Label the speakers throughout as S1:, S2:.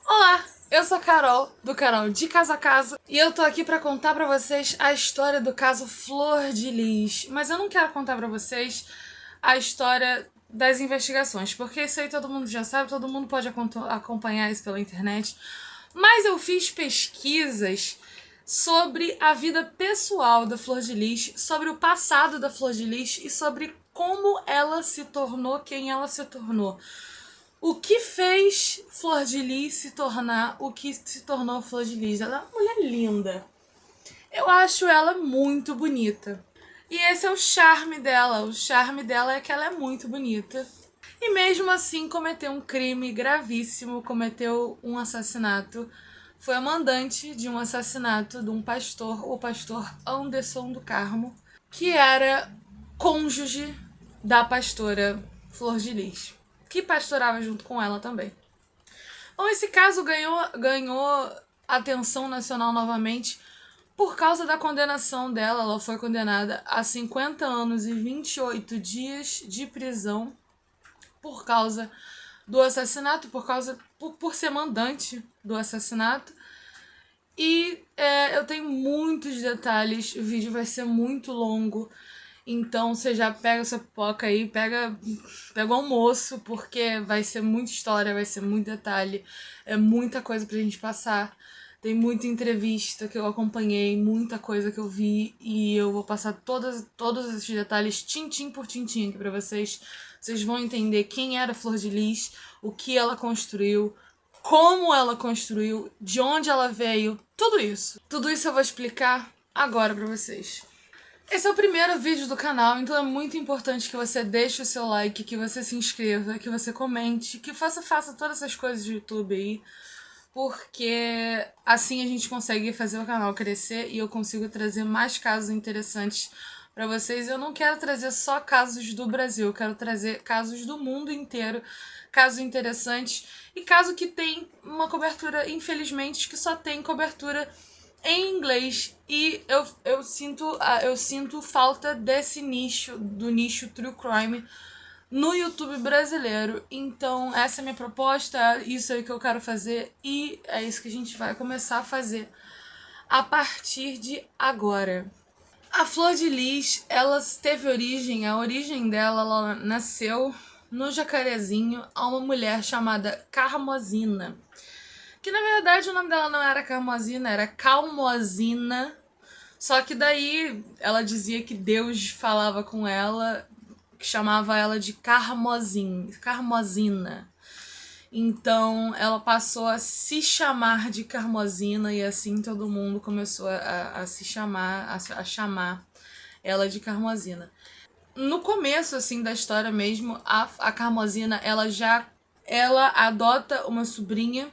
S1: Olá, eu sou a Carol, do canal De Casa a Casa, e eu tô aqui pra contar pra vocês a história do caso Flor de Lis. Mas eu não quero contar pra vocês a história das investigações, porque isso aí todo mundo já sabe, todo mundo pode acompanhar isso pela internet. Mas eu fiz pesquisas sobre a vida pessoal da Flor de Lis, sobre o passado da Flor de Lis e sobre como ela se tornou quem ela se tornou. O que fez Flor de Lis se tornar o que se tornou Flor de Lis? Ela é uma mulher linda. Eu acho ela muito bonita. E esse é o charme dela. O charme dela é que ela é muito bonita. E mesmo assim cometeu um crime gravíssimo, cometeu um assassinato. Foi a mandante de um assassinato de um pastor, o pastor Anderson do Carmo, que era cônjuge da pastora Flor de Lis, que pastorava junto com ela também. Bom, esse caso ganhou atenção nacional novamente por causa da condenação dela. Ela foi condenada a 50 anos e 28 dias de prisão por causa do assassinato, por ser mandante do assassinato. E eu tenho muitos detalhes, o vídeo vai ser muito longo. Então você já pega essa pipoca aí, pega o almoço, porque vai ser muita história, vai ser muito detalhe, é muita coisa pra gente passar. Tem muita entrevista que eu acompanhei, muita coisa que eu vi, e eu vou passar todos esses detalhes tintim por tintim aqui pra vocês. Vocês vão entender quem era Flor de Lis, o que ela construiu, como ela construiu, de onde ela veio, tudo isso. Tudo isso eu vou explicar agora pra vocês. Esse é o primeiro vídeo do canal, então é muito importante que você deixe o seu like, que você se inscreva, que você comente, que faça todas essas coisas do YouTube aí, porque assim a gente consegue fazer o canal crescer e eu consigo trazer mais casos interessantes para vocês. Eu não quero trazer só casos do Brasil, eu quero trazer casos do mundo inteiro, casos interessantes e caso que tem uma cobertura, infelizmente, que só tem cobertura em inglês. E eu sinto falta desse nicho, do nicho True Crime no YouTube brasileiro. Então essa é a minha proposta, isso é o que eu quero fazer e é isso que a gente vai começar a fazer a partir de agora. A Flor de Lis, ela teve origem, a origem dela, ela nasceu no Jacarezinho a uma mulher chamada Carmozina. Que na verdade o nome dela não era Carmozina, era Calmozina. Só que daí ela dizia que Deus falava com ela, que chamava ela de Carmozina. Então ela passou a se chamar de Carmozina e assim todo mundo começou a se chamar, a chamar ela de Carmozina. No começo assim da história mesmo, a Carmozina ela adota uma sobrinha.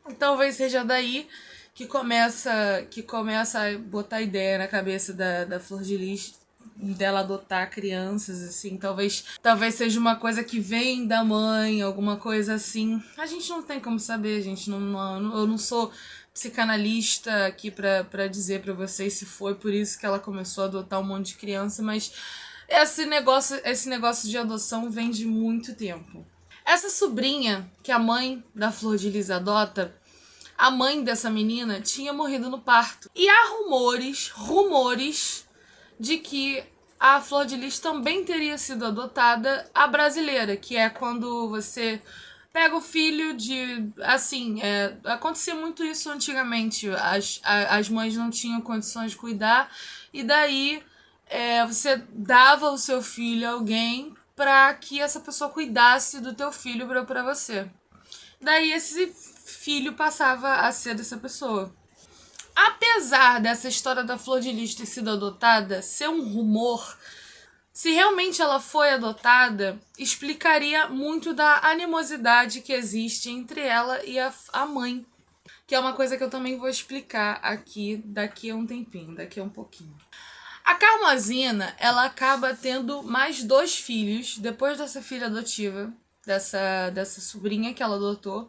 S1: E talvez seja daí que começa a botar ideia na cabeça da Flor de Lis dela adotar crianças, assim. Talvez seja uma coisa que vem da mãe, alguma coisa assim. A gente não tem como saber, gente. Eu não sou psicanalista aqui pra dizer pra vocês se foi por isso que ela começou a adotar um monte de criança, mas esse negócio de adoção vem de muito tempo. Essa sobrinha que a mãe da Flor de Lis adota, a mãe dessa menina tinha morrido no parto. E há rumores de que a Flor de Lis também teria sido adotada a brasileira, que é quando você pega o filho de... Assim, acontecia muito isso antigamente. As mães não tinham condições de cuidar, e daí você dava o seu filho a alguém para que essa pessoa cuidasse do teu filho para você. Daí esse filho passava a ser dessa pessoa. Apesar dessa história da Flor de Lis ter sido adotada ser um rumor, se realmente ela foi adotada, explicaria muito da animosidade que existe entre ela e a mãe, que é uma coisa que eu também vou explicar aqui daqui a um tempinho, daqui a um pouquinho. A Carmozina, ela acaba tendo mais 2 filhos depois dessa filha adotiva, dessa sobrinha que ela adotou.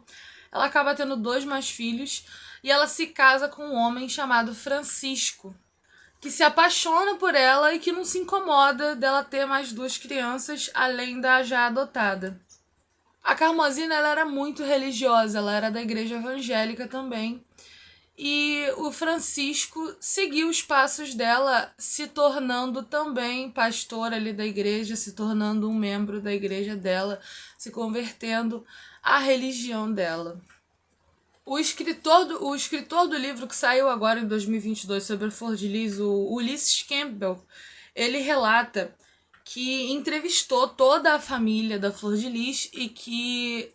S1: Ela acaba tendo 2 mais filhos e ela se casa com um homem chamado Francisco, que se apaixona por ela e que não se incomoda dela ter mais 2 crianças além da já adotada. A Carmozina, ela era muito religiosa, ela era da igreja evangélica também. E o Francisco seguiu os passos dela, se tornando também pastor ali da igreja, se tornando um membro da igreja dela, se convertendo à religião dela. O escritor do livro que saiu agora em 2022 sobre a Flor de Lis, o Ulysses Campbell, ele relata que entrevistou toda a família da Flor de Lis e que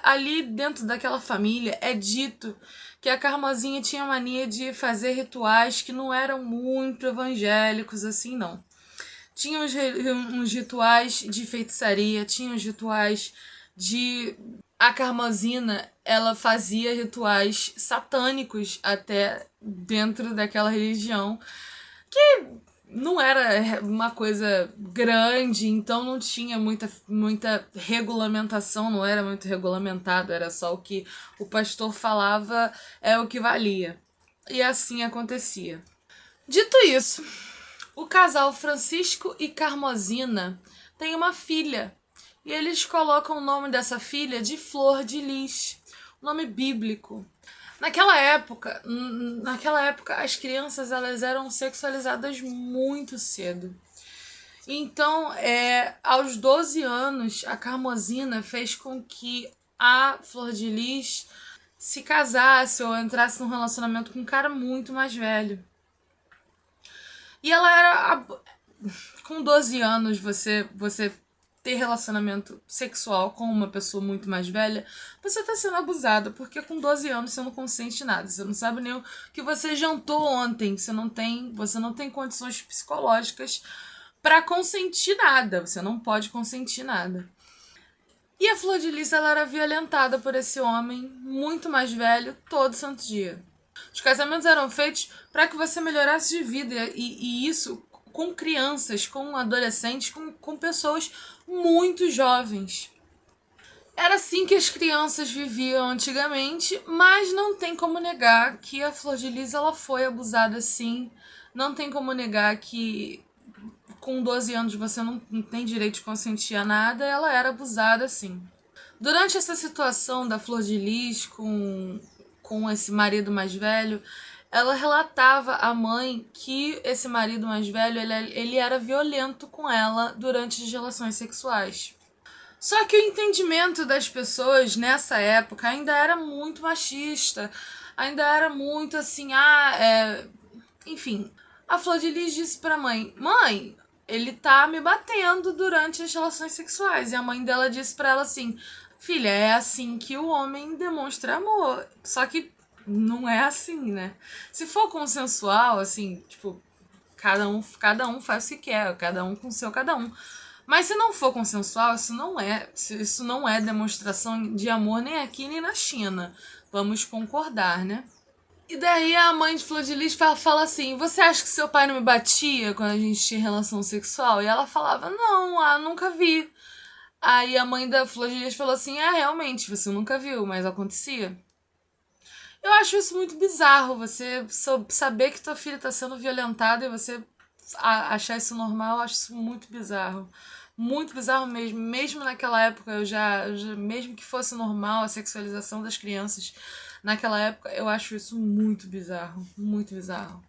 S1: ali dentro daquela família é dito que a Carmozinha tinha mania de fazer rituais que não eram muito evangélicos assim, não. Tinha uns rituais de feitiçaria, tinha uns rituais de... A Carmozina, ela fazia rituais satânicos até dentro daquela religião, que não era uma coisa grande, então não tinha muita regulamentação, não era muito regulamentado, era só o que o pastor falava é o que valia. E assim acontecia. Dito isso, o casal Francisco e Carmozina tem uma filha, e eles colocam o nome dessa filha de Flor de Lis, nome bíblico. Naquela época, as crianças elas eram sexualizadas muito cedo. Então, aos 12 anos, a Carmozina fez com que a Flor de Lis se casasse ou entrasse num relacionamento com um cara muito mais velho. E ela era... Com 12 anos, você ter relacionamento sexual com uma pessoa muito mais velha, você tá sendo abusada, porque com 12 anos você não consente nada, você não sabe nem o que você jantou ontem, você não tem condições psicológicas para consentir nada, você não pode consentir nada. E a Flor de Lis, ela era violentada por esse homem muito mais velho todo santo dia. Os casamentos eram feitos para que você melhorasse de vida, e isso com crianças, com adolescentes, com pessoas muito jovens. Era assim que as crianças viviam antigamente, mas não tem como negar que a Flor de Lis ela foi abusada sim. Não tem como negar que com 12 anos você não tem direito de consentir a nada, ela era abusada sim. Durante essa situação da Flor de Lis com esse marido mais velho, ela relatava à mãe que esse marido mais velho ele era violento com ela durante as relações sexuais. Só que o entendimento das pessoas nessa época ainda era muito machista, ainda era muito assim, enfim. A Flor de Lis disse pra mãe, ele tá me batendo durante as relações sexuais. E a mãe dela disse pra ela assim, filha, é assim que o homem demonstra amor. Só que não é assim, né? Se for consensual, assim, tipo, cada um faz o que quer, cada um com o seu cada um. Mas se não for consensual, isso não é demonstração de amor nem aqui nem na China. Vamos concordar, né? E daí a mãe de Flor de Lis fala assim, você acha que seu pai não me batia quando a gente tinha relação sexual? E ela falava, não, nunca vi. Aí a mãe da Flor de Lis falou assim, realmente, você nunca viu, mas acontecia. Eu acho isso muito bizarro, você saber que tua filha está sendo violentada e você achar isso normal, eu acho isso muito bizarro. Muito bizarro mesmo. Mesmo naquela época, mesmo que fosse normal a sexualização das crianças, naquela época eu acho isso muito bizarro. Muito bizarro.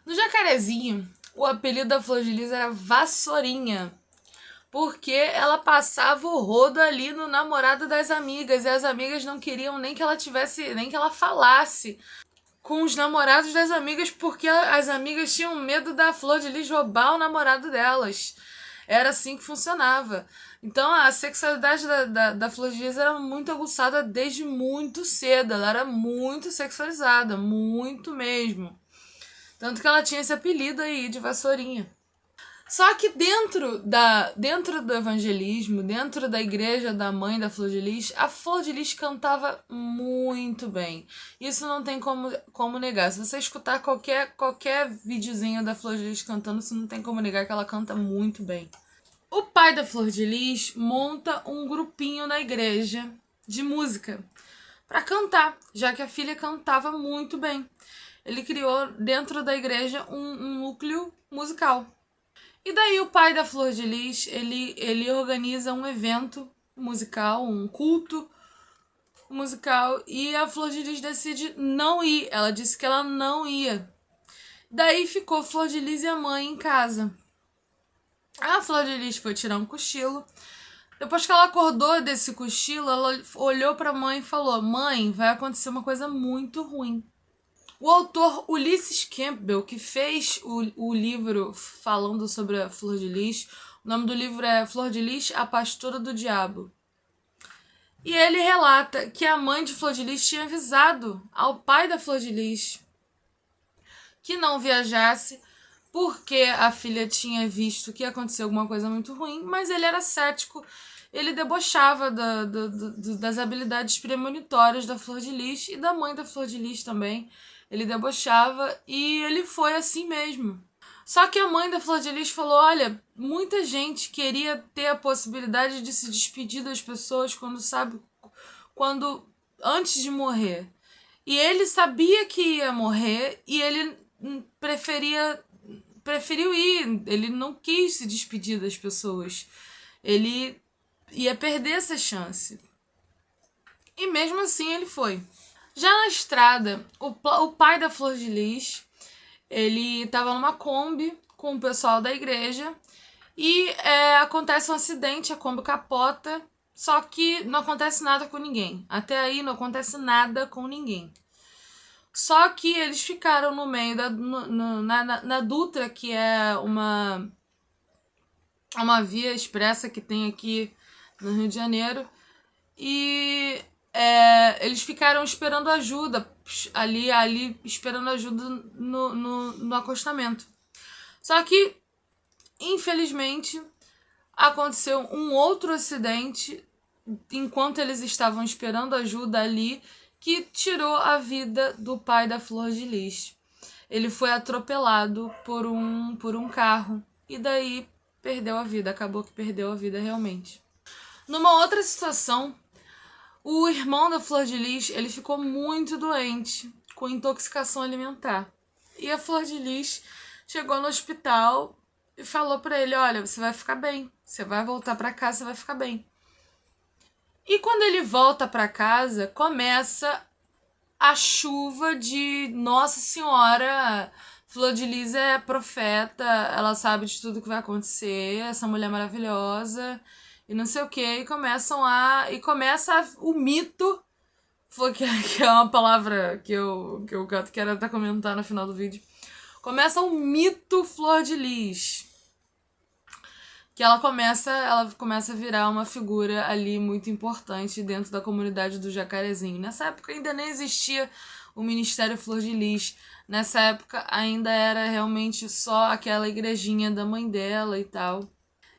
S1: No Jacarezinho, o apelido da Flor de Lis era Vassourinha, porque ela passava o rodo ali no namorado das amigas, e as amigas não queriam nem que ela falasse com os namorados das amigas, porque as amigas tinham medo da Flor de Lis roubar o namorado delas. Era assim que funcionava. Então a sexualidade da Flor de Lis era muito aguçada desde muito cedo, ela era muito sexualizada, muito mesmo. Tanto que ela tinha esse apelido aí de Vassourinha. Só que dentro do evangelismo, dentro da igreja da mãe da Flor de Lis, a Flor de Lis cantava muito bem. Isso não tem como negar. Se você escutar qualquer videozinho da Flor de Lis cantando, você não tem como negar que ela canta muito bem. O pai da Flor de Lis monta um grupinho na igreja de música para cantar, já que a filha cantava muito bem. Ele criou dentro da igreja um núcleo musical. E daí o pai da Flor de Lis, ele organiza um evento musical, um culto musical, e a Flor de Lis decide não ir. Ela disse que ela não ia. Daí ficou Flor de Lis e a mãe em casa. A Flor de Lis foi tirar um cochilo. Depois que ela acordou desse cochilo, ela olhou para a mãe e falou: Mãe, vai acontecer uma coisa muito ruim. O autor Ulysses Campbell, que fez o livro falando sobre a Flor de Lis, o nome do livro é Flor de Lis, a Pastora do Diabo. E ele relata que a mãe de Flor de Lis tinha avisado ao pai da Flor de Lis que não viajasse porque a filha tinha visto que ia acontecer alguma coisa muito ruim, mas ele era cético, ele debochava das habilidades premonitórias da Flor de Lis e da mãe da Flor de Lis também. Ele debochava e ele foi assim mesmo. Só que a mãe da Flor de Lis falou: olha, muita gente queria ter a possibilidade de se despedir das pessoas quando antes de morrer. E ele sabia que ia morrer e ele preferiu ir. Ele não quis se despedir das pessoas. Ele ia perder essa chance. E mesmo assim ele foi. Já na estrada, o pai da Flor de Lis, ele estava numa Kombi com o pessoal da igreja e acontece um acidente, a Kombi capota, só que não acontece nada com ninguém. Até aí não acontece nada com ninguém. Só que eles ficaram no meio na Dutra, que é uma via expressa que tem aqui no Rio de Janeiro, e eles ficaram esperando ajuda ali esperando ajuda no acostamento. Só que, infelizmente, aconteceu um outro acidente enquanto eles estavam esperando ajuda ali, que tirou a vida do pai da Flor de Lis. Ele foi atropelado por um carro e daí perdeu a vida, acabou que perdeu a vida realmente. Numa outra situação, o irmão da Flor de Lis, ele ficou muito doente com intoxicação alimentar. E a Flor de Lis chegou no hospital e falou para ele: olha, você vai ficar bem, você vai voltar para casa, você vai ficar bem. E quando ele volta para casa, começa a chuva de Nossa Senhora. Flor de Lis é profeta, ela sabe de tudo que vai acontecer, essa mulher maravilhosa, e não sei o que, e começa o mito, que é uma palavra que eu quero até comentar no final do vídeo. Começa o mito Flor de Lis. Que ela começa a virar uma figura ali muito importante dentro da comunidade do Jacarezinho. Nessa época ainda nem existia o Ministério Flor de Lis. Nessa época ainda era realmente só aquela igrejinha da mãe dela e tal.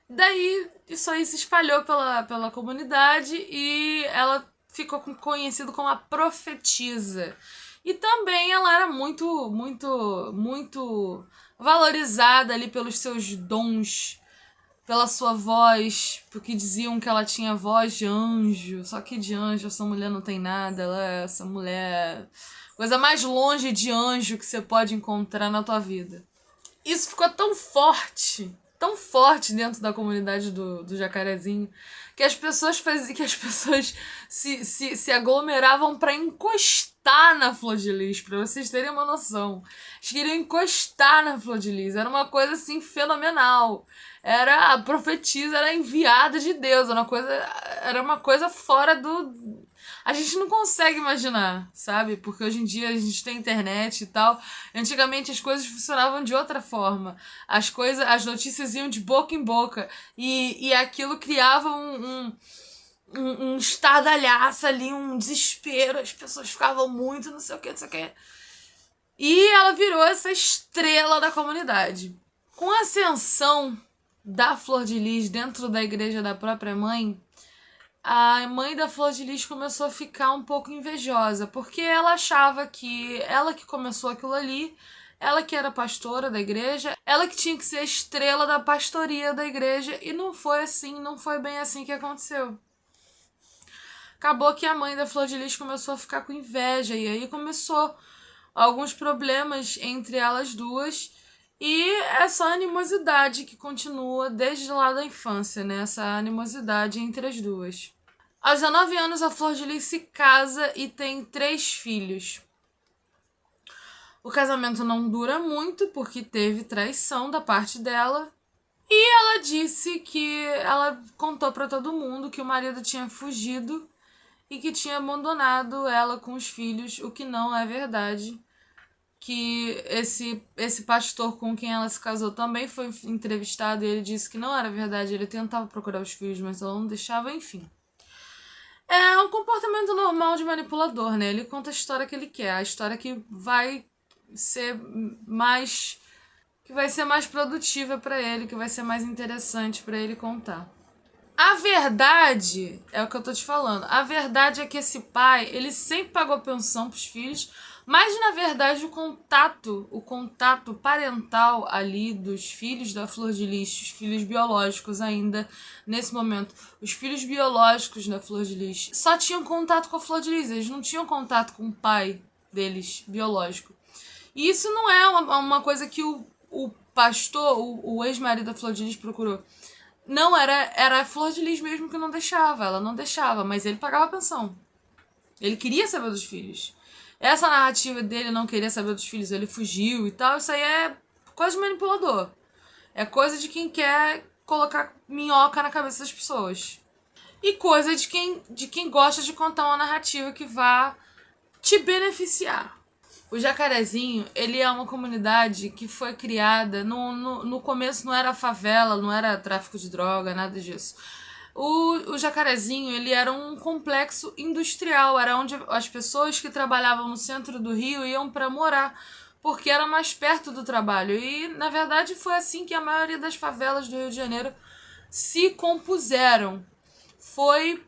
S1: Daí isso aí se espalhou pela comunidade e ela ficou conhecida como a profetisa. E também ela era muito, muito, muito valorizada ali pelos seus dons, pela sua voz, porque diziam que ela tinha voz de anjo, só que de anjo essa mulher não tem nada, essa mulher coisa mais longe de anjo que você pode encontrar na tua vida. Isso ficou tão forte dentro da comunidade do Jacarezinho, que as pessoas se aglomeravam para encostar na Flor de Lis, para vocês terem uma noção. Eles queriam encostar na Flor de Lis, era uma coisa assim fenomenal. Era a profetisa, era a enviada de Deus, era uma coisa fora do... A gente não consegue imaginar, sabe? Porque hoje em dia a gente tem internet e tal. Antigamente as coisas funcionavam de outra forma. As notícias iam de boca em boca. E aquilo criava um estardalhaço ali, um desespero. As pessoas ficavam muito, não sei o que, não sei o que. E ela virou essa estrela da comunidade. Com a ascensão da Flor de Lis dentro da igreja da própria mãe, a mãe da Flor de Lis começou a ficar um pouco invejosa, porque ela achava que ela que começou aquilo ali, ela que era pastora da igreja, ela que tinha que ser a estrela da pastoria da igreja, e não foi assim, não foi bem assim que aconteceu. Acabou que a mãe da Flor de Lis começou a ficar com inveja, e aí começou alguns problemas entre elas duas, E essa animosidade que continua desde lá da infância, né? Essa animosidade entre as duas. Aos 19 anos, a Flor de Lis se casa e tem 3 filhos. O casamento não dura muito porque teve traição da parte dela. E ela disse que ela contou para todo mundo que o marido tinha fugido e que tinha abandonado ela com os filhos, o que não é verdade. Que esse pastor com quem ela se casou também foi entrevistado e ele disse que não era verdade, ele tentava procurar os filhos, mas ela não deixava, enfim. É um comportamento normal de manipulador, né? Ele conta a história que ele quer, a história que vai ser mais produtiva para ele, que vai ser mais interessante para ele contar. A verdade é o que eu tô te falando. A verdade é que esse pai, ele sempre pagou pensão pros filhos, mas na verdade o contato parental ali dos filhos da Flor de Lis, os filhos biológicos ainda nesse momento, os filhos biológicos da Flor de Lis só tinham contato com a Flor de Lis, eles não tinham contato com o pai deles biológico. E isso não é uma coisa que o pastor, o ex-marido da Flor de Lis procurou. Não, era a Flor de Lis mesmo que não deixava. Ela não deixava, mas ele pagava a pensão. Ele queria saber dos filhos. Essa narrativa dele não querer saber dos filhos, ele fugiu e tal, isso aí é coisa de manipulador. É coisa de quem quer colocar minhoca na cabeça das pessoas. E coisa de quem gosta de contar uma narrativa que vá te beneficiar. O Jacarezinho, ele é uma comunidade que foi criada, no começo não era favela, não era tráfico de droga, nada disso. O Jacarezinho, ele era um complexo industrial, era onde as pessoas que trabalhavam no centro do Rio iam para morar, porque era mais perto do trabalho. E, na verdade, foi assim que a maioria das favelas do Rio de Janeiro se compuseram. Foi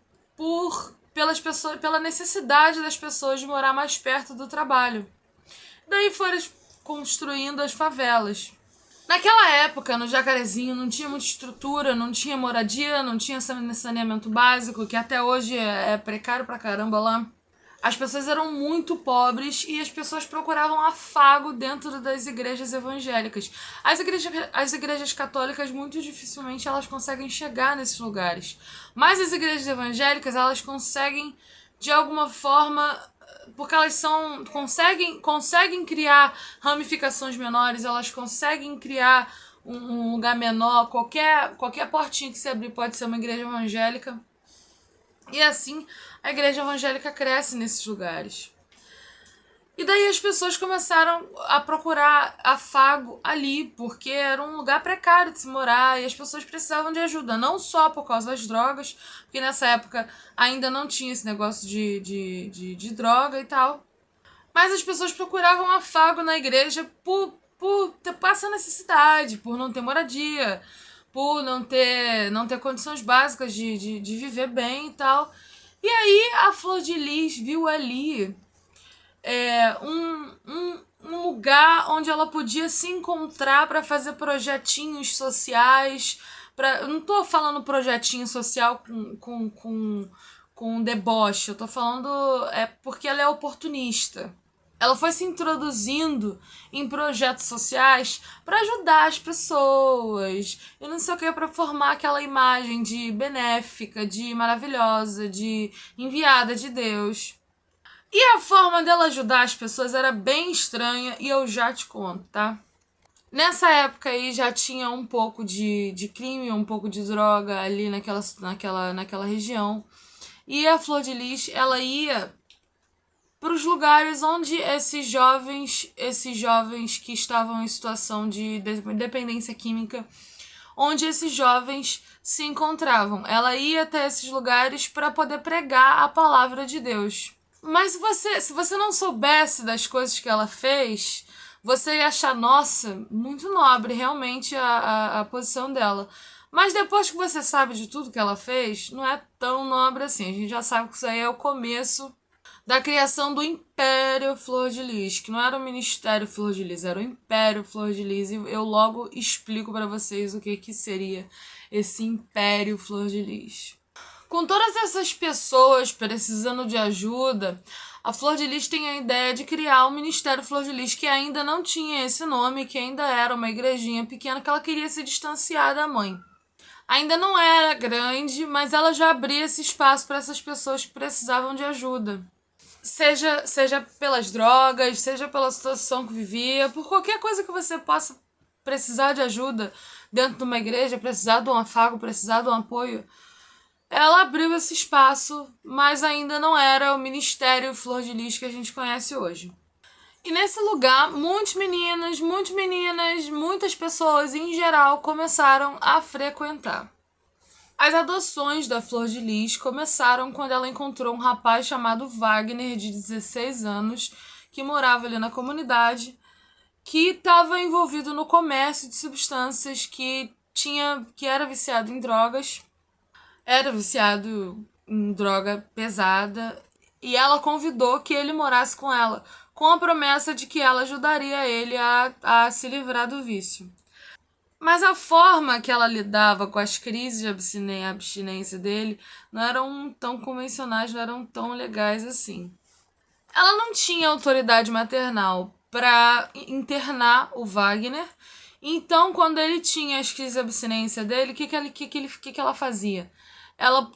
S1: pela necessidade das pessoas de morar mais perto do trabalho. Daí foram construindo as favelas. Naquela época, no Jacarezinho, não tinha muita estrutura, não tinha moradia, não tinha saneamento básico, que até hoje é precário pra caramba lá. As pessoas eram muito pobres e as pessoas procuravam afago dentro das igrejas evangélicas. As igrejas católicas, muito dificilmente, elas conseguem chegar nesses lugares. Mas as igrejas evangélicas, elas conseguem, de alguma forma, porque elas conseguem criar ramificações menores, elas conseguem criar um lugar menor, qualquer portinha que você abrir pode ser uma igreja evangélica. E assim a igreja evangélica cresce nesses lugares. E daí as pessoas começaram a procurar afago ali, porque era um lugar precário de se morar e as pessoas precisavam de ajuda, não só por causa das drogas, porque nessa época ainda não tinha esse negócio de droga e tal, mas as pessoas procuravam afago na igreja por passar necessidade, por não ter moradia, por não ter condições básicas de viver bem e tal. E aí a Flor de Lis viu ali um lugar onde ela podia se encontrar para fazer projetinhos sociais. Eu não tô falando projetinho social com deboche, eu tô falando porque ela é oportunista. Ela foi se introduzindo em projetos sociais para ajudar as pessoas. E não sei o que, para formar aquela imagem de benéfica, de maravilhosa, de enviada de Deus. E a forma dela ajudar as pessoas era bem estranha e eu já te conto, tá? Nessa época aí já tinha um pouco de crime, um pouco de droga ali naquela região. E a Flor de Lis, ela ia para os lugares onde esses jovens que estavam em situação de dependência química, onde esses jovens se encontravam. Ela ia até esses lugares para poder pregar a palavra de Deus. Mas se você não soubesse das coisas que ela fez, você ia achar, nossa, muito nobre realmente a posição dela. Mas depois que você sabe de tudo que ela fez, não é tão nobre assim. A gente já sabe que isso aí é o começo da criação do Império Flor de Lis, que não era o Ministério Flor de Lis, era o Império Flor de Lis, e eu logo explico para vocês o que seria esse Império Flor de Lis. Com todas essas pessoas precisando de ajuda, A Flor de Lis tem a ideia de criar o Ministério Flor de Lis, que ainda não tinha esse nome, que ainda era uma igrejinha pequena, que ela queria se distanciar da mãe. Ainda não era grande, mas ela já abria esse espaço para essas pessoas que precisavam de ajuda. Seja pelas drogas, seja pela situação que vivia, por qualquer coisa que você possa precisar de ajuda dentro de uma igreja, precisar de um afago, precisar de um apoio. Ela abriu esse espaço, mas ainda não era o Ministério Flor de Lis que a gente conhece hoje. E nesse lugar, muitos meninos, muitas meninas, muitas pessoas em geral começaram a frequentar. As adoções da Flor de Lis começaram quando ela encontrou um rapaz chamado Wagner, de 16 anos, que morava ali na comunidade, que estava envolvido no comércio de substâncias, que era viciado em drogas, era viciado em droga pesada, e ela convidou que ele morasse com ela, com a promessa de que ela ajudaria ele a se livrar do vício. Mas a forma que ela lidava com as crises de abstinência dele não eram tão convencionais, não eram tão legais assim. Ela não tinha autoridade maternal para internar o Wagner, então quando ele tinha as crises de abstinência dele, o que ela fazia? Ela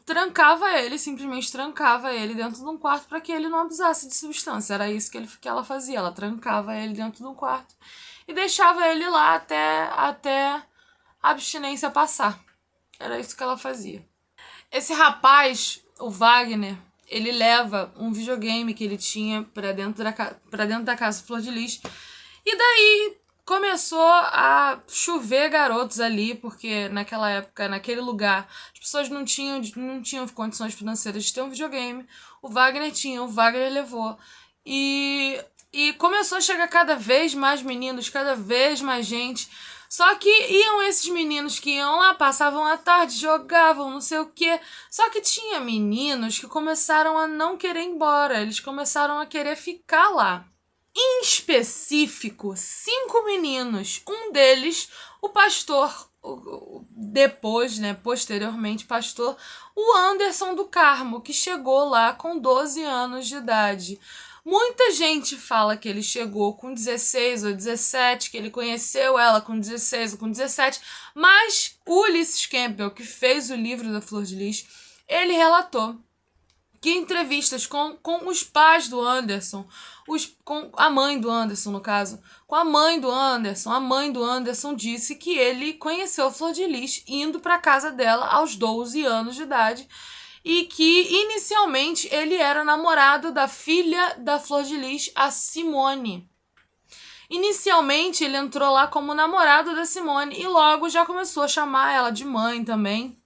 S1: simplesmente trancava ele dentro de um quarto para que ele não abusasse de substância. Era isso que ela fazia, ela trancava ele dentro de um quarto e deixava ele lá até a abstinência passar. Era isso que ela fazia. Esse rapaz, o Wagner, ele leva um videogame que ele tinha pra dentro da casa Flor de Lis. E daí começou a chover garotos ali, porque naquela época, naquele lugar, as pessoas não tinham condições financeiras de ter um videogame. O Wagner tinha, o Wagner levou. E começou a chegar cada vez mais meninos, cada vez mais gente. Só que iam esses meninos que iam lá, passavam a tarde, jogavam, não sei o quê. Só que tinha meninos que começaram a não querer ir embora. Eles começaram a querer ficar lá. Em específico, 5 meninos. Um deles, o pastor, depois, posteriormente pastor, o Anderson do Carmo, que chegou lá com 12 anos de idade. Muita gente fala que ele chegou com 16 ou 17, que ele conheceu ela com 16 ou com 17, mas o Ulysses Campbell, que fez o livro da Flor de Lis, ele relatou que em entrevistas com os pais do Anderson, com a mãe do Anderson, no caso, com a mãe do Anderson disse que ele conheceu a Flor de Lis indo para a casa dela aos 12 anos de idade, e que inicialmente ele era namorado da filha da Flor de Lis, a Simone. Inicialmente ele entrou lá como namorado da Simone e logo já começou a chamar ela de mãe também.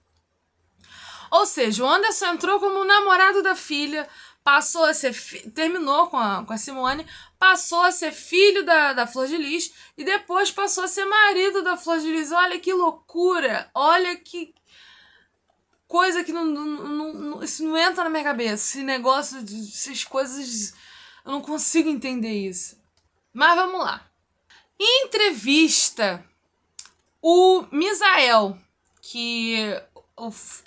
S1: Ou seja, o Anderson entrou como namorado da filha, passou a ser terminou com a Simone, passou a ser filho da Flor de Lis e depois passou a ser marido da Flor de Lis. Olha que loucura! Olha que coisa que isso não entra na minha cabeça. Esse negócio, essas coisas, eu não consigo entender isso. Mas vamos lá. Em entrevista, o Misael, que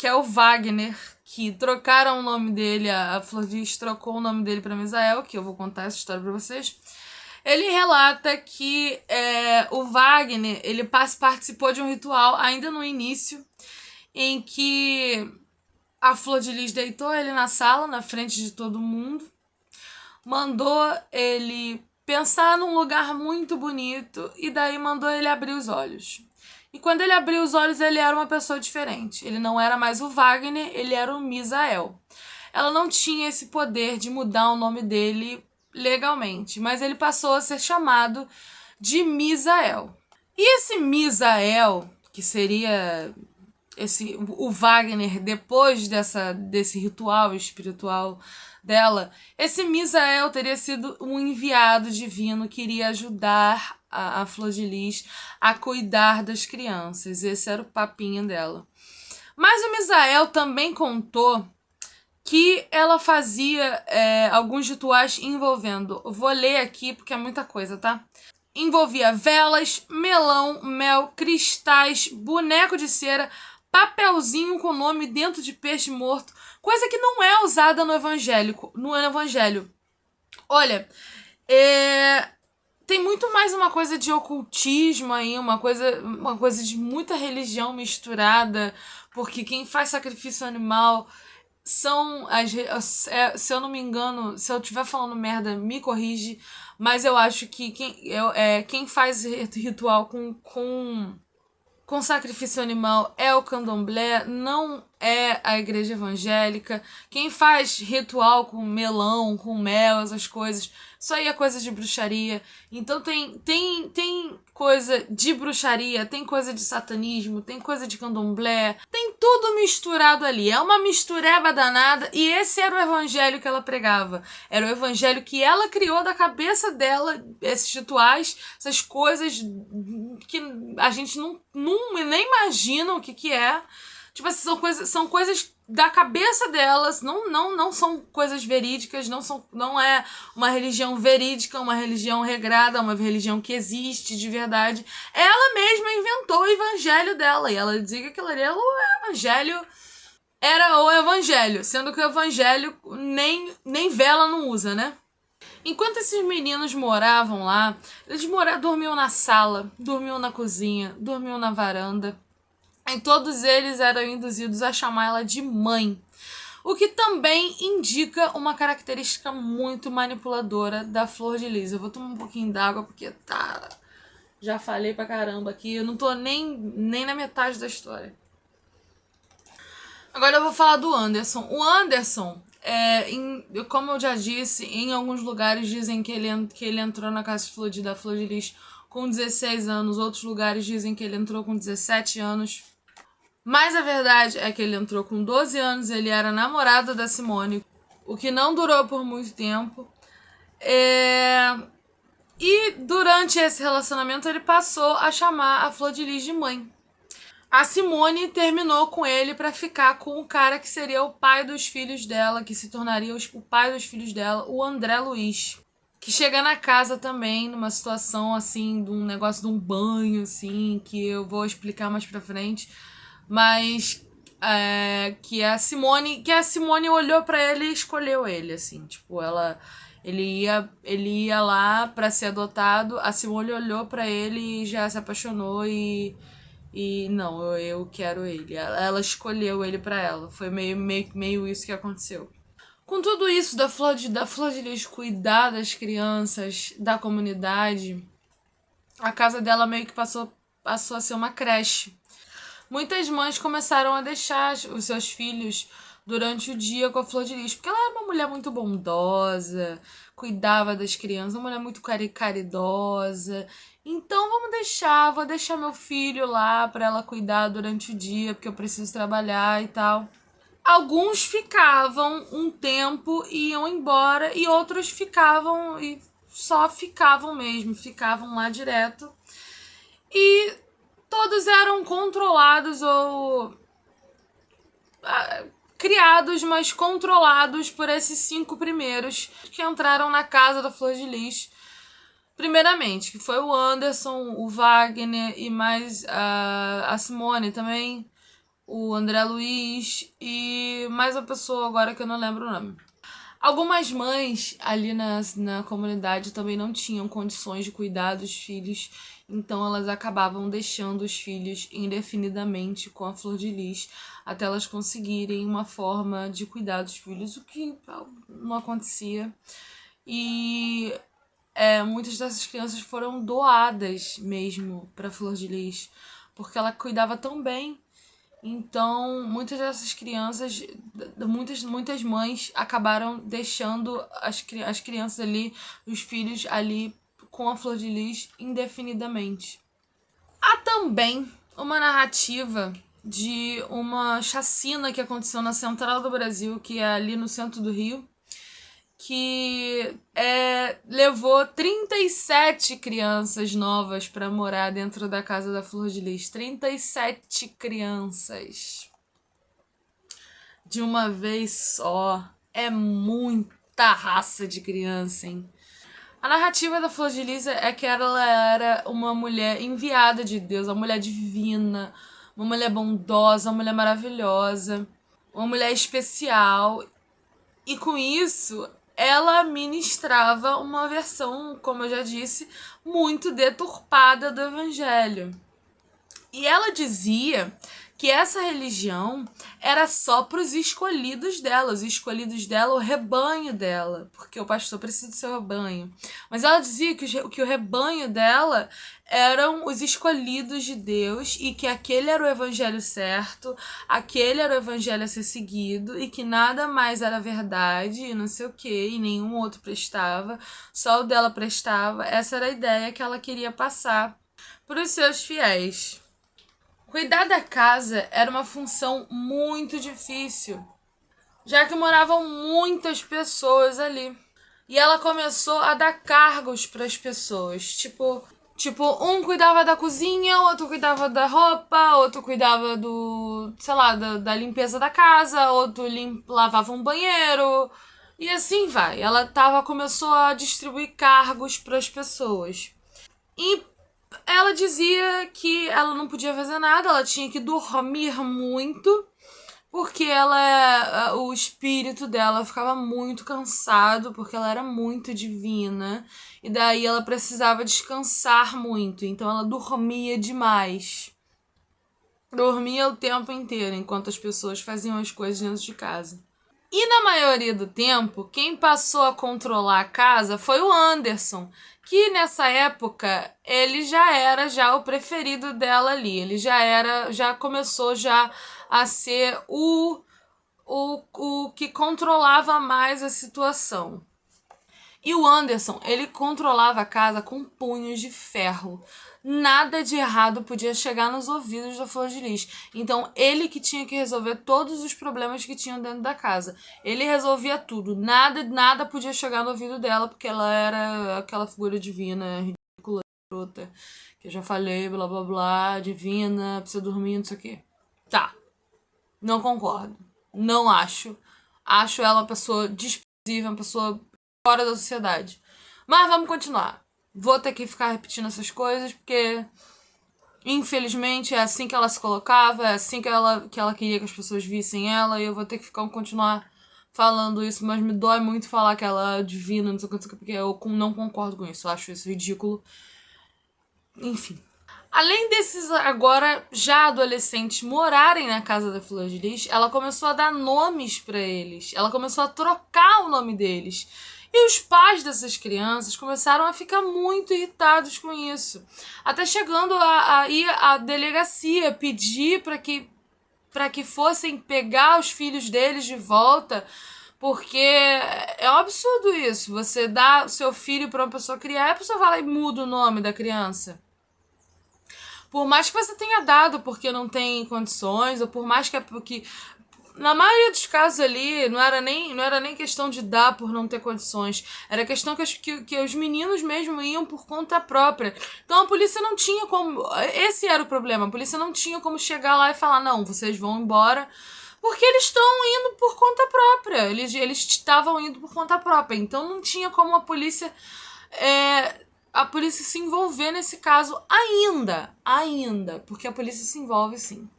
S1: é o Wagner, que trocaram o nome dele, a Flor de Lis trocou o nome dele para Misael, que eu vou contar essa história para vocês. Ele relata que o Wagner ele participou de um ritual ainda no início, em que a Flor de Lis deitou ele na sala, na frente de todo mundo, mandou ele pensar num lugar muito bonito e daí mandou ele abrir os olhos. E quando ele abriu os olhos, ele era uma pessoa diferente. Ele não era mais o Wagner, ele era o Misael. Ela não tinha esse poder de mudar o nome dele legalmente, mas ele passou a ser chamado de Misael. E esse Misael, que seria o Wagner depois desse ritual espiritual dela, esse Misael teria sido um enviado divino que iria ajudar a Flor de Lis a cuidar das crianças. Esse era o papinho dela. Mas o Misael também contou que ela fazia alguns rituais envolvendo, vou ler aqui porque é muita coisa, tá? Envolvia velas, melão, mel, cristais, boneco de cera, papelzinho com nome dentro de peixe morto, coisa que não é usada no evangelho. Olha, tem muito mais uma coisa de ocultismo aí, uma coisa de muita religião misturada, porque quem faz sacrifício animal são se eu não me engano, se eu estiver falando merda, me corrige, mas eu acho que quem faz ritual com sacrifício animal é o candomblé, não é a igreja evangélica. Quem faz ritual com melão, com mel, essas coisas, isso aí é coisa de bruxaria. Então tem coisa de bruxaria, tem coisa de satanismo, tem coisa de candomblé, tem tudo misturado ali. É uma mistureba danada e esse era o evangelho que ela pregava. Era o evangelho que ela criou da cabeça dela, esses rituais, essas coisas que a gente não nem imagina o que é. Tipo assim, são coisas da cabeça delas, não são coisas verídicas, não é uma religião verídica, uma religião regrada, uma religião que existe de verdade. Ela mesma inventou o evangelho dela e ela dizia que aquilo ali era o evangelho, sendo que o evangelho nem vela não usa, né? Enquanto esses meninos moravam lá, dormiam na sala, dormiam na cozinha, dormiam na varanda. E todos eles eram induzidos a chamar ela de mãe. O que também indica uma característica muito manipuladora da Flor de Lis. Eu vou tomar um pouquinho d'água porque tá. Já falei pra caramba aqui. Eu não tô nem na metade da história. Agora eu vou falar do Anderson. O Anderson, como eu já disse, em alguns lugares dizem que ele entrou na casa da Flor de Lis com 16 anos. Outros lugares dizem que ele entrou com 17 anos. Mas a verdade é que ele entrou com 12 anos, ele era namorado da Simone, o que não durou por muito tempo. E durante esse relacionamento ele passou a chamar a Flor de Lis de mãe. A Simone terminou com ele para ficar com o cara que seria o pai dos filhos dela, que se tornaria o pai dos filhos dela, o André Luiz. Que chega na casa também, numa situação assim, de um negócio de um banho, assim, que eu vou explicar mais pra frente. Mas que a Simone olhou pra ele e escolheu ele, assim, tipo, ele ia lá pra ser adotado, a Simone olhou pra ele e já se apaixonou e não, eu quero ele. Ela escolheu ele pra ela. Foi meio isso que aconteceu. Com tudo isso da Flor de Lis cuidar das crianças da comunidade, a casa dela meio que passou a ser uma creche. Muitas mães começaram a deixar os seus filhos durante o dia com a Flor de Lis, porque ela era uma mulher muito bondosa, cuidava das crianças, uma mulher muito caridosa. Então vou deixar meu filho lá para ela cuidar durante o dia, porque eu preciso trabalhar e tal. Alguns ficavam um tempo e iam embora, e outros ficavam e só ficavam mesmo, ficavam lá direto. E todos eram controlados ou criados, mas controlados por esses 5 primeiros que entraram na casa da Flor de Lis. Primeiramente, que foi o Anderson, o Wagner e mais a Simone também, o André Luiz e mais uma pessoa agora que eu não lembro o nome. Algumas mães ali na comunidade também não tinham condições de cuidar dos filhos, então elas acabavam deixando os filhos indefinidamente com a Flor de Lis até elas conseguirem uma forma de cuidar dos filhos, o que não acontecia. E muitas dessas crianças foram doadas mesmo para Flor de Lis, porque ela cuidava tão bem. Então, muitas dessas crianças, muitas mães acabaram deixando as crianças ali, os filhos ali com a Flor de Lis indefinidamente. Há também uma narrativa de uma chacina que aconteceu na Central do Brasil, que é ali no centro do Rio, que levou 37 crianças novas para morar dentro da casa da Flor de Lis. 37 crianças. De uma vez só. É muita raça de criança, hein? A narrativa da Flor de Lis é que ela era uma mulher enviada de Deus, uma mulher divina, uma mulher bondosa, uma mulher maravilhosa, uma mulher especial. E com isso, ela ministrava uma versão, como eu já disse, muito deturpada do evangelho. E ela dizia que essa religião era só para os escolhidos dela, o rebanho dela, porque o pastor precisa do seu rebanho. Mas ela dizia que o rebanho dela eram os escolhidos de Deus e que aquele era o evangelho certo, aquele era o evangelho a ser seguido e que nada mais era verdade e não sei o que, e nenhum outro prestava, só o dela prestava. Essa era a ideia que ela queria passar para os seus fiéis. Cuidar da casa era uma função muito difícil, já que moravam muitas pessoas ali. E ela começou a dar cargos para as pessoas, tipo, um cuidava da cozinha, outro cuidava da roupa, outro cuidava da limpeza da casa, outro lavava um banheiro, e assim vai. Ela começou a distribuir cargos para as pessoas. E ela dizia que ela não podia fazer nada, ela tinha que dormir muito, porque o espírito dela ficava muito cansado, porque ela era muito divina, e daí ela precisava descansar muito, então ela dormia demais. Dormia o tempo inteiro, enquanto as pessoas faziam as coisas dentro de casa. E na maioria do tempo, quem passou a controlar a casa foi o Anderson, que nessa época ele já era o preferido dela ali. Ele já começou a ser o que controlava mais a situação. E o Anderson, ele controlava a casa com punhos de ferro. Nada de errado podia chegar nos ouvidos da Flor de Lis. Então, ele que tinha que resolver todos os problemas que tinham dentro da casa. Ele resolvia tudo. Nada podia chegar no ouvido dela, porque ela era aquela figura divina, ridícula, escrota, que eu já falei, blá blá blá, divina, precisa dormir, não sei o quê. Tá. Não concordo. Não acho. Acho ela uma pessoa desprezível, uma pessoa fora da sociedade. Mas vamos continuar. Vou ter que ficar repetindo essas coisas, porque infelizmente é assim que ela se colocava, é assim que ela queria que as pessoas vissem ela, e eu vou ter que continuar falando isso, mas me dói muito falar que ela é divina, não sei o que, porque eu não concordo com isso, eu acho isso ridículo. Enfim. Além desses agora já adolescentes morarem na casa da Flor de Lis, ela começou a dar nomes para eles. Ela começou a trocar o nome deles. E os pais dessas crianças começaram a ficar muito irritados com isso. Até chegando a ir à delegacia pedir para que fossem pegar os filhos deles de volta. Porque é um absurdo isso. Você dá o seu filho para uma pessoa criar e a pessoa vai lá e muda o nome da criança. Por mais que você tenha dado porque não tem condições, ou por mais que na maioria dos casos ali, não era nem questão de dar por não ter condições. Era questão que os meninos mesmo iam por conta própria. Então a polícia não tinha como. Esse era o problema. A polícia não tinha como chegar lá e falar: não, vocês vão embora. Porque eles estão indo por conta própria. Eles estavam indo por conta própria. Então não tinha como a polícia se envolver nesse caso ainda. Porque a polícia se envolve sim.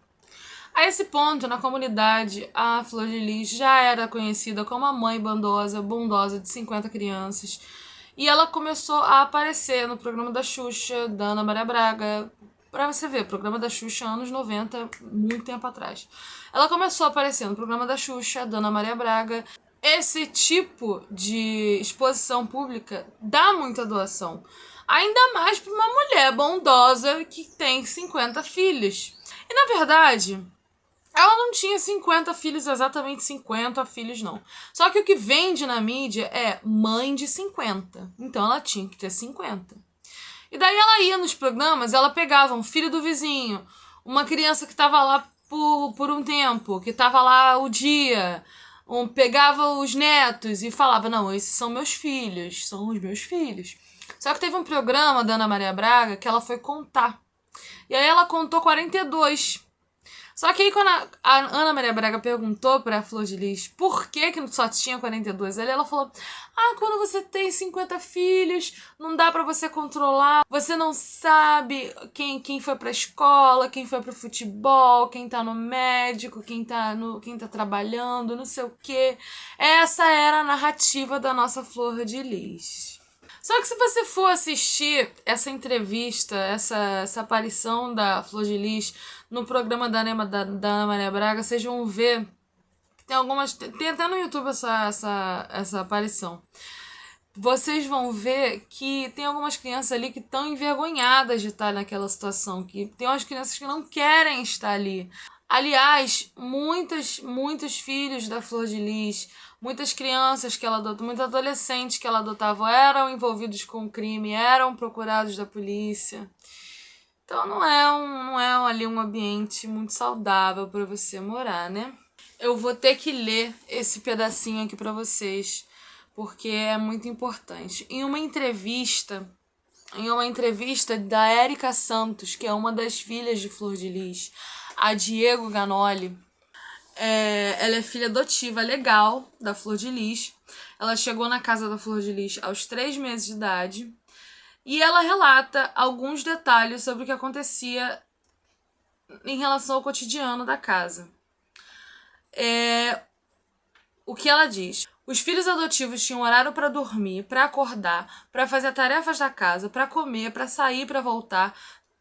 S1: A esse ponto, na comunidade, a Flor de Lis já era conhecida como a mãe bondosa de 50 crianças. E ela começou a aparecer no programa da Xuxa, da Ana Maria Braga. Pra você ver, programa da Xuxa, anos 90, muito tempo atrás. Ela começou a aparecer no programa da Xuxa, da Ana Maria Braga. Esse tipo de exposição pública dá muita doação. Ainda mais para uma mulher bondosa que tem 50 filhos. E, na verdade, ela não tinha 50 filhos, exatamente 50 filhos, não. Só que o que vende na mídia é mãe de 50. Então ela tinha que ter 50. E daí ela ia nos programas, ela pegava um filho do vizinho, uma criança que estava lá por um tempo, que estava lá o dia, pegava os netos e falava: não, esses são meus filhos, são os meus filhos. Só que teve um programa da Ana Maria Braga que ela foi contar. E aí ela contou 42. Só que aí quando a Ana Maria Braga perguntou pra Flor de Lis por que só tinha 42 ali, ela falou: quando você tem 50 filhos, não dá pra você controlar, você não sabe quem foi pra escola, quem foi pro futebol, quem tá no médico, quem tá trabalhando, não sei o quê. Essa era a narrativa da nossa Flor de Lis. Só que se você for assistir essa entrevista, essa aparição da Flor de Lis no programa da Ana Maria Braga, vocês vão ver que tem algumas. Tem até no YouTube essa aparição. Vocês vão ver que tem algumas crianças ali que estão envergonhadas de estar naquela situação, que tem umas crianças que não querem estar ali. Aliás, muitos filhos da Flor de Lis, muitas crianças que ela adotou, muitos adolescentes que ela adotava eram envolvidos com crime, eram procurados da polícia. Então não é ali um ambiente muito saudável para você morar, né? Eu vou ter que ler esse pedacinho aqui para vocês, porque é muito importante. Em uma entrevista da Érica Santos, que é uma das filhas de Flor de Lis, a Diego Ganoli, ela é filha adotiva legal da Flor de Lis. Ela chegou na casa da Flor de Lis aos 3 meses de idade. E ela relata alguns detalhes sobre o que acontecia em relação ao cotidiano da casa. O que ela diz? Os filhos adotivos tinham horário para dormir, para acordar, para fazer tarefas da casa, para comer, para sair, para voltar.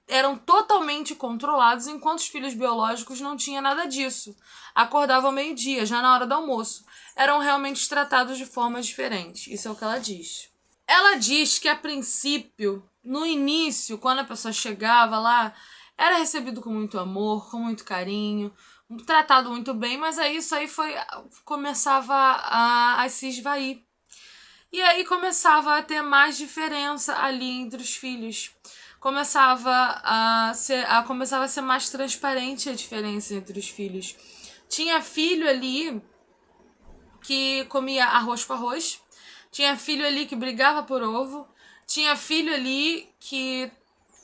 S1: Eram totalmente controlados, enquanto os filhos biológicos não tinham nada disso. Acordavam ao meio-dia, já na hora do almoço. Eram realmente tratados de formas diferentes. Isso é o que ela diz. Ela diz que, a princípio, no início, quando a pessoa chegava lá, era recebido com muito amor, com muito carinho, tratado muito bem, mas aí isso aí começava a se esvair. E aí começava a ter mais diferença ali entre os filhos. Começava a ser mais transparente a diferença entre os filhos. Tinha filho ali que comia arroz com arroz. Tinha filho ali que brigava por ovo. Tinha filho ali que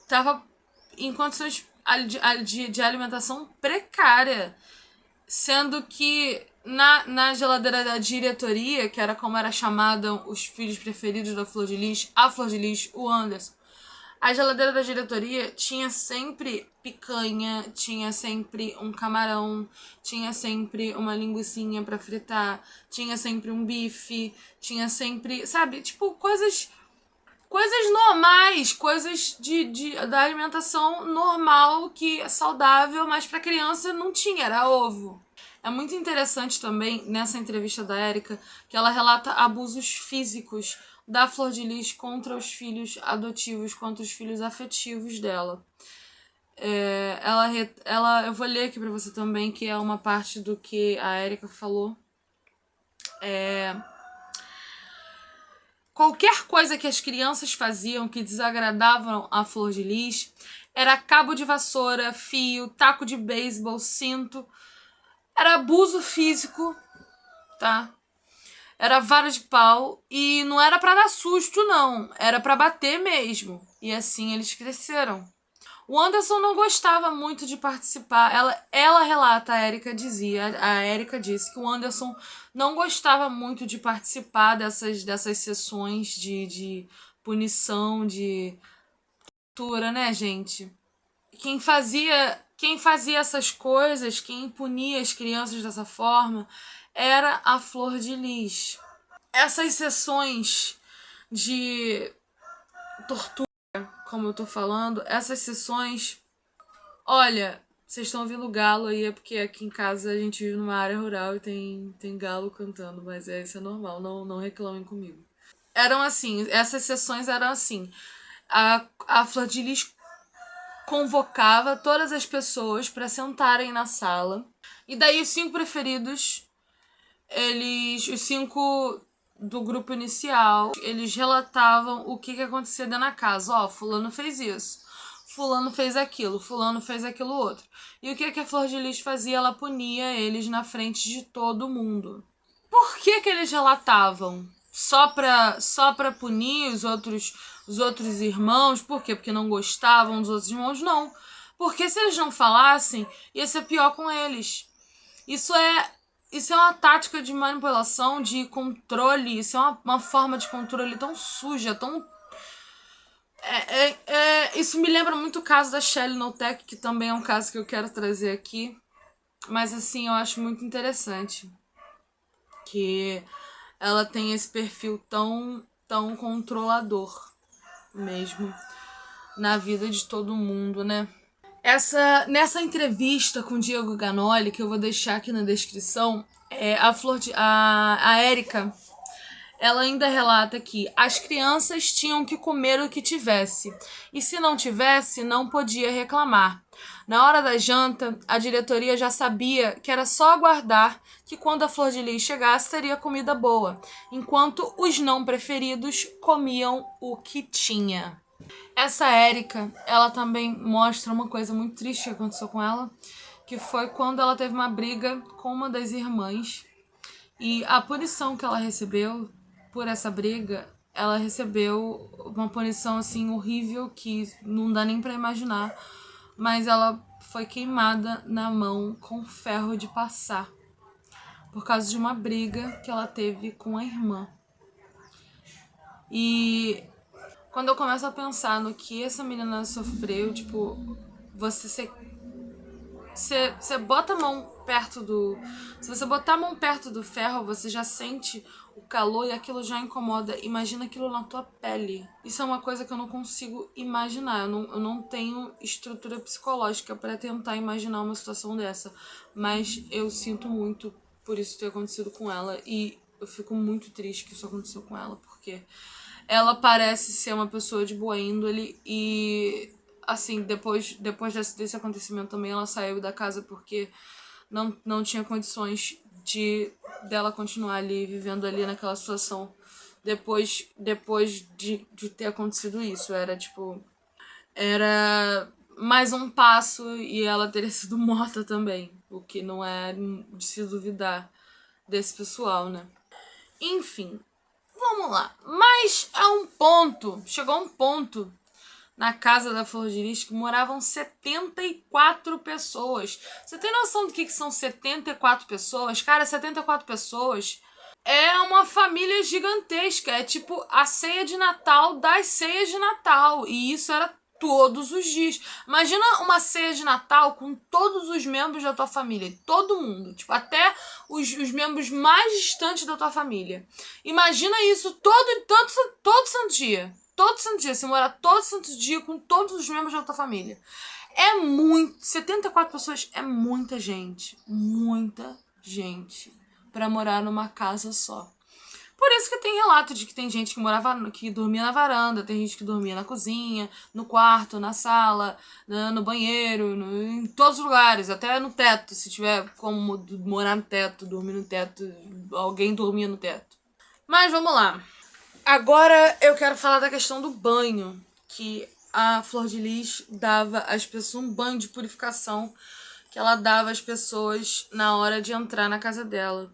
S1: estava em condições de alimentação precária. Sendo que na geladeira da diretoria, que era como era chamada os filhos preferidos da Flor de Lis, a Flor de Lis, o Anderson, a geladeira da diretoria tinha sempre picanha, tinha sempre um camarão, tinha sempre uma linguicinha pra fritar, tinha sempre um bife, tinha sempre, sabe, tipo, coisas normais, coisas da alimentação normal, que é saudável, mas pra criança não tinha, era ovo. É muito interessante também, nessa entrevista da Érica, que ela relata abusos físicos da Flor de Lis contra os filhos adotivos, contra os filhos afetivos dela. Eu vou ler aqui pra você também, que é uma parte do que a Érica falou. Qualquer coisa que as crianças faziam que desagradavam a Flor de Lis era cabo de vassoura, fio, taco de beisebol, cinto. Era abuso físico, tá? Era vara de pau e não era pra dar susto, não. Era pra bater mesmo. E assim eles cresceram. O Anderson não gostava muito de participar. Ela relata, a Érica disse que o Anderson não gostava muito de participar dessas sessões de punição, de tortura, né, gente? Quem fazia essas coisas, quem punia as crianças dessa forma, era a Flor de Lis. Essas sessões de tortura, como eu tô falando, essas sessões... Olha, vocês estão ouvindo galo aí, é porque aqui em casa a gente vive numa área rural e tem galo cantando, mas isso é normal, não reclamem comigo. Essas sessões eram assim. A Flor de Lis convocava todas as pessoas para sentarem na sala. E daí os 5 preferidos, os 5 do grupo inicial, eles relatavam o que acontecia dentro da casa. Fulano fez isso, fulano fez aquilo outro. E o que a Flor de Lis fazia? Ela punia eles na frente de todo mundo. Por que eles relatavam? Só pra punir os outros irmãos? Por quê? Porque não gostavam dos outros irmãos? Não. Porque se eles não falassem, ia ser pior com eles. Isso é uma tática de manipulação, de controle. Isso é uma forma de controle tão suja, tão... Isso me lembra muito o caso da Shelley Notek, que também é um caso que eu quero trazer aqui. Mas, assim, eu acho muito interessante que ela tem esse perfil tão controlador mesmo na vida de todo mundo, né? Nessa entrevista com o Diego Ganoli, que eu vou deixar aqui na descrição, a Érica, ela ainda relata que as crianças tinham que comer o que tivesse, e se não tivesse, não podia reclamar. Na hora da janta, a diretoria já sabia que era só aguardar que quando a Flor de Lis chegasse, teria comida boa, enquanto os não preferidos comiam o que tinha. Essa Érica, ela também mostra uma coisa muito triste que aconteceu com ela, que foi quando ela teve uma briga com uma das irmãs, e a punição que ela recebeu por essa briga, ela recebeu uma punição assim horrível que não dá nem pra imaginar, mas ela foi queimada na mão com ferro de passar por causa de uma briga que ela teve com a irmã. E quando eu começo a pensar no que essa menina sofreu, tipo, você bota a mão perto do... Se você botar a mão perto do ferro, você já sente o calor e aquilo já incomoda. Imagina aquilo na tua pele. Isso é uma coisa que eu não consigo imaginar. Eu não tenho estrutura psicológica para tentar imaginar uma situação dessa. Mas eu sinto muito por isso ter acontecido com ela. E eu fico muito triste que isso aconteceu com ela, porque ela parece ser uma pessoa de boa índole e, assim, depois desse acontecimento também ela saiu da casa porque não tinha condições dela continuar ali, vivendo ali naquela situação depois de ter acontecido isso. Era mais um passo e ela teria sido morta também, o que não é de se duvidar desse pessoal, né? Enfim, vamos lá. Mas chegou um ponto na casa da Flor de Lis que moravam 74 pessoas. Você tem noção do que são 74 pessoas? Cara, 74 pessoas é uma família gigantesca. É tipo a ceia de Natal das ceias de Natal. E isso era todos os dias. Imagina uma ceia de Natal com todos os membros da tua família. Todo mundo. Tipo, até os membros mais distantes da tua família. Imagina isso todo santo dia. Todo santo dia. Você mora todo santo dia com todos os membros da tua família. 74 pessoas é muita gente. Muita gente pra morar numa casa só. Por isso que tem relato de que tem gente que dormia na varanda, tem gente que dormia na cozinha, no quarto, na sala, no banheiro, em todos os lugares, até no teto. Se tiver como morar no teto, dormir no teto, alguém dormia no teto. Mas vamos lá. Agora eu quero falar da questão do banho, que a Flor de Lis dava às pessoas, um banho de purificação que ela dava às pessoas na hora de entrar na casa dela.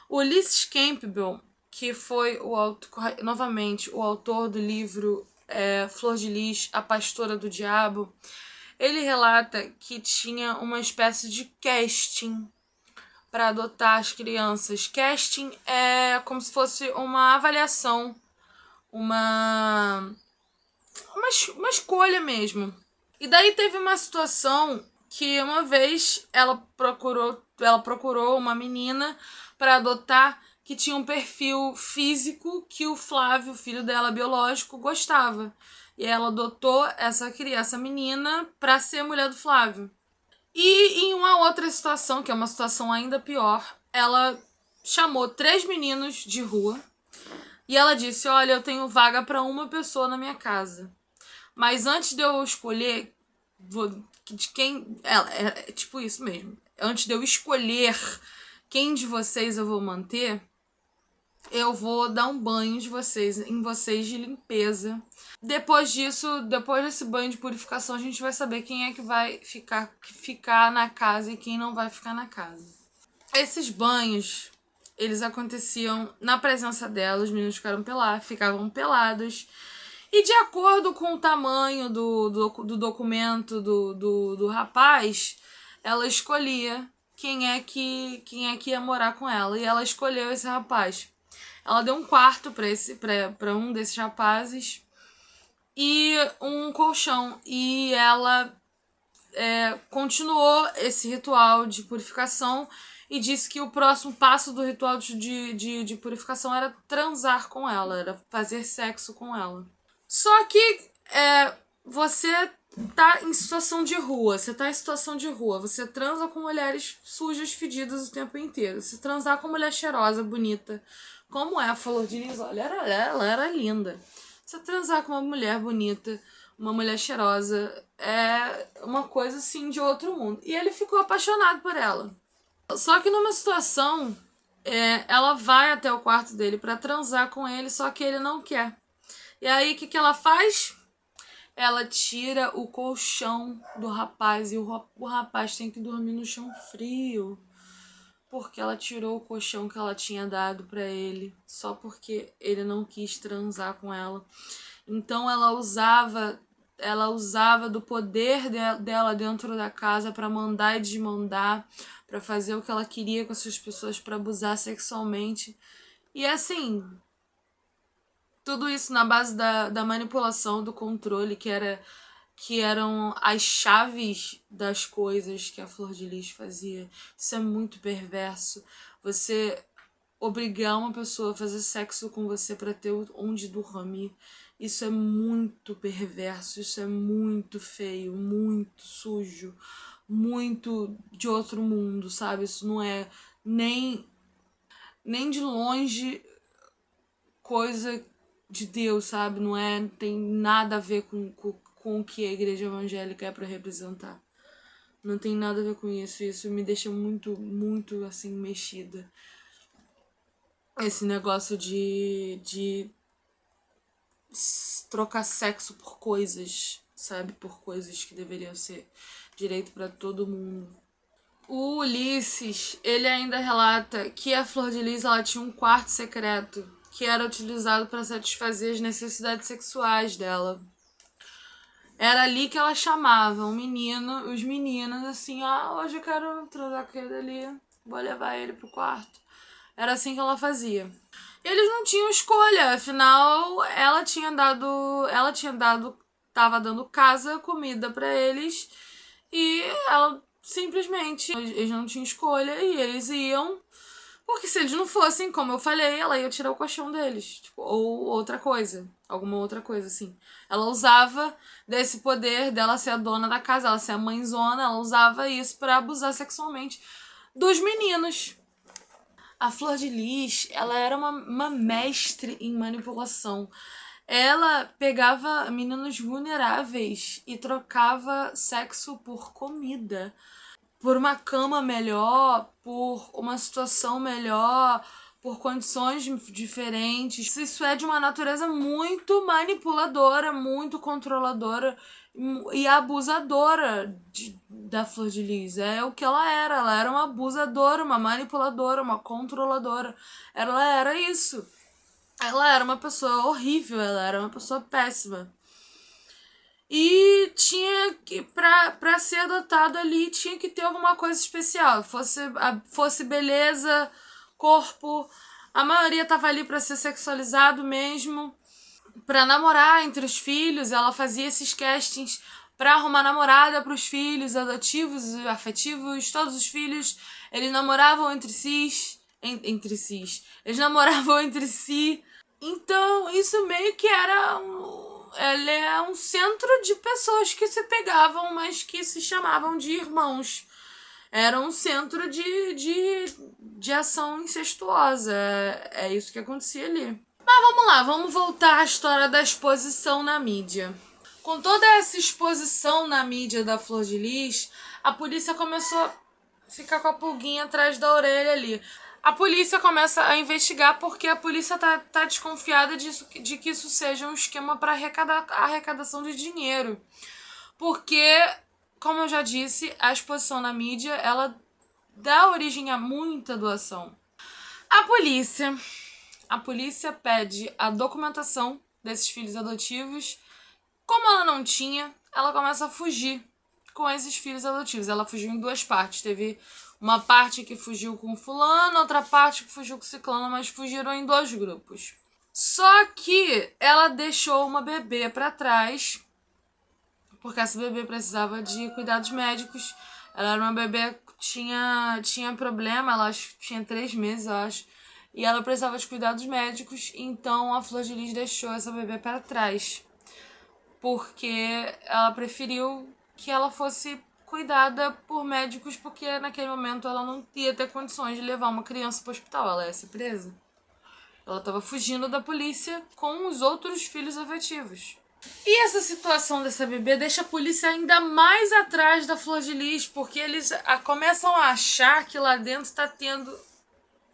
S1: O Ulysses Campbell, que foi novamente o autor do livro Flor de Lis, A Pastora do Diabo, ele relata que tinha uma espécie de casting para adotar as crianças. Casting é como se fosse uma avaliação, uma escolha mesmo. E daí teve uma situação que uma vez ela procurou uma menina para adotar que tinha um perfil físico que o Flávio, filho dela biológico, gostava. E ela adotou essa menina para ser a mulher do Flávio. E em uma outra situação, que é uma situação ainda pior, ela chamou 3 meninos de rua e ela disse: olha, eu tenho vaga para uma pessoa na minha casa. Mas antes de eu escolher de quem... É tipo isso mesmo. Antes de eu escolher quem de vocês eu vou manter, eu vou dar um banho em vocês de limpeza. Depois desse banho de purificação, a gente vai saber quem é que vai ficar na casa e quem não vai ficar na casa. Esses banhos, eles aconteciam na presença dela, os meninos ficavam pelados. E de acordo com o tamanho do documento do rapaz, ela escolhia quem é que ia morar com ela. E ela escolheu esse rapaz. Ela deu um quarto para um desses rapazes e um colchão. E ela continuou esse ritual de purificação e disse que o próximo passo do ritual de purificação era transar com ela, era fazer sexo com ela. Só que você tá em situação de rua, você transa com mulheres sujas, fedidas o tempo inteiro. Se transar com mulher cheirosa, bonita, como é a Flor de Lis, olha, ela era linda. Se transar com uma mulher bonita, uma mulher cheirosa, é uma coisa assim de outro mundo. E ele ficou apaixonado por ela. Só que numa situação, ela vai até o quarto dele pra transar com ele, só que ele não quer. E aí, o que ela faz? Ela tira o colchão do rapaz e o rapaz tem que dormir no chão frio. Porque ela tirou o colchão que ela tinha dado pra ele, só porque ele não quis transar com ela. Então ela usava do poder dela dentro da casa pra mandar e desmandar, pra fazer o que ela queria com essas pessoas, pra abusar sexualmente. E assim, tudo isso na base da manipulação, do controle, que eram as chaves das coisas que a Flor de Lis fazia. Isso é muito perverso. Você obrigar uma pessoa a fazer sexo com você para ter onde dormir. Isso é muito perverso, isso é muito feio, muito sujo, muito de outro mundo, sabe? Isso não é nem de longe coisa de Deus, sabe? Não tem nada a ver com o que a igreja evangélica é para representar. Não tem nada a ver com isso. Isso me deixa muito, muito assim, mexida. Esse negócio de trocar sexo por coisas, sabe? Por coisas que deveriam ser direito para todo mundo. O Ulisses, ele ainda relata que a Flor de Lis, ela tinha um quarto secreto que era utilizado para satisfazer as necessidades sexuais dela. Era ali que ela chamava os meninos, assim, hoje eu quero transar com ele ali, vou levar ele pro quarto. Era assim que ela fazia. E eles não tinham escolha, afinal, tava dando casa, comida para eles, e ela simplesmente, eles não tinham escolha e eles iam. Porque se eles não fossem, como eu falei, ela ia tirar o colchão deles. Tipo, ou outra coisa. Alguma outra coisa, assim. Ela usava desse poder dela ser a dona da casa, ela ser a mãezona, ela usava isso pra abusar sexualmente dos meninos. A Flor de Lis, ela era uma mestre em manipulação. Ela pegava meninos vulneráveis e trocava sexo por comida, por uma cama melhor, por uma situação melhor, por condições diferentes. Isso é de uma natureza muito manipuladora, muito controladora e abusadora da Flor de Lis. É o que ela era. Ela era uma abusadora, uma manipuladora, uma controladora. Ela era isso. Ela era uma pessoa horrível, ela era uma pessoa péssima. E tinha que, pra ser adotado ali, tinha que ter alguma coisa especial. Fosse beleza, corpo. A maioria tava ali pra ser sexualizado mesmo. Pra namorar entre os filhos, ela fazia esses castings pra arrumar namorada pros filhos, adotivos, afetivos, todos os filhos. Eles namoravam entre si. Eles namoravam entre si. Então, isso meio que era ele é um centro de pessoas que se pegavam, mas que se chamavam de irmãos. Era um centro de ação incestuosa. É isso que acontecia ali. Mas vamos lá, vamos voltar à história da exposição na mídia. Com toda essa exposição na mídia da Flor de Lis, a polícia começou a ficar com a pulguinha atrás da orelha ali. A polícia começa a investigar porque a polícia tá desconfiada de que isso seja um esquema para arrecadação de dinheiro. Porque, como eu já disse, a exposição na mídia, ela dá origem a muita doação. A polícia pede a documentação desses filhos adotivos. Como ela não tinha, ela começa a fugir com esses filhos adotivos. Ela fugiu em duas partes. Teve uma parte que fugiu com fulano, outra parte que fugiu com ciclano, mas fugiram em dois grupos. Só que ela deixou uma bebê para trás, porque essa bebê precisava de cuidados médicos. Ela era uma bebê que tinha problema, ela tinha 3 meses, eu acho. E ela precisava de cuidados médicos, então a Flor de Lis deixou essa bebê para trás. Porque ela preferiu que ela fosse cuidada por médicos, porque naquele momento ela não ia ter condições de levar uma criança para o hospital, ela ia ser presa. Ela estava fugindo da polícia com os outros filhos afetivos. E essa situação dessa bebê deixa a polícia ainda mais atrás da Flor de Lis, porque eles começam a achar que lá dentro está tendo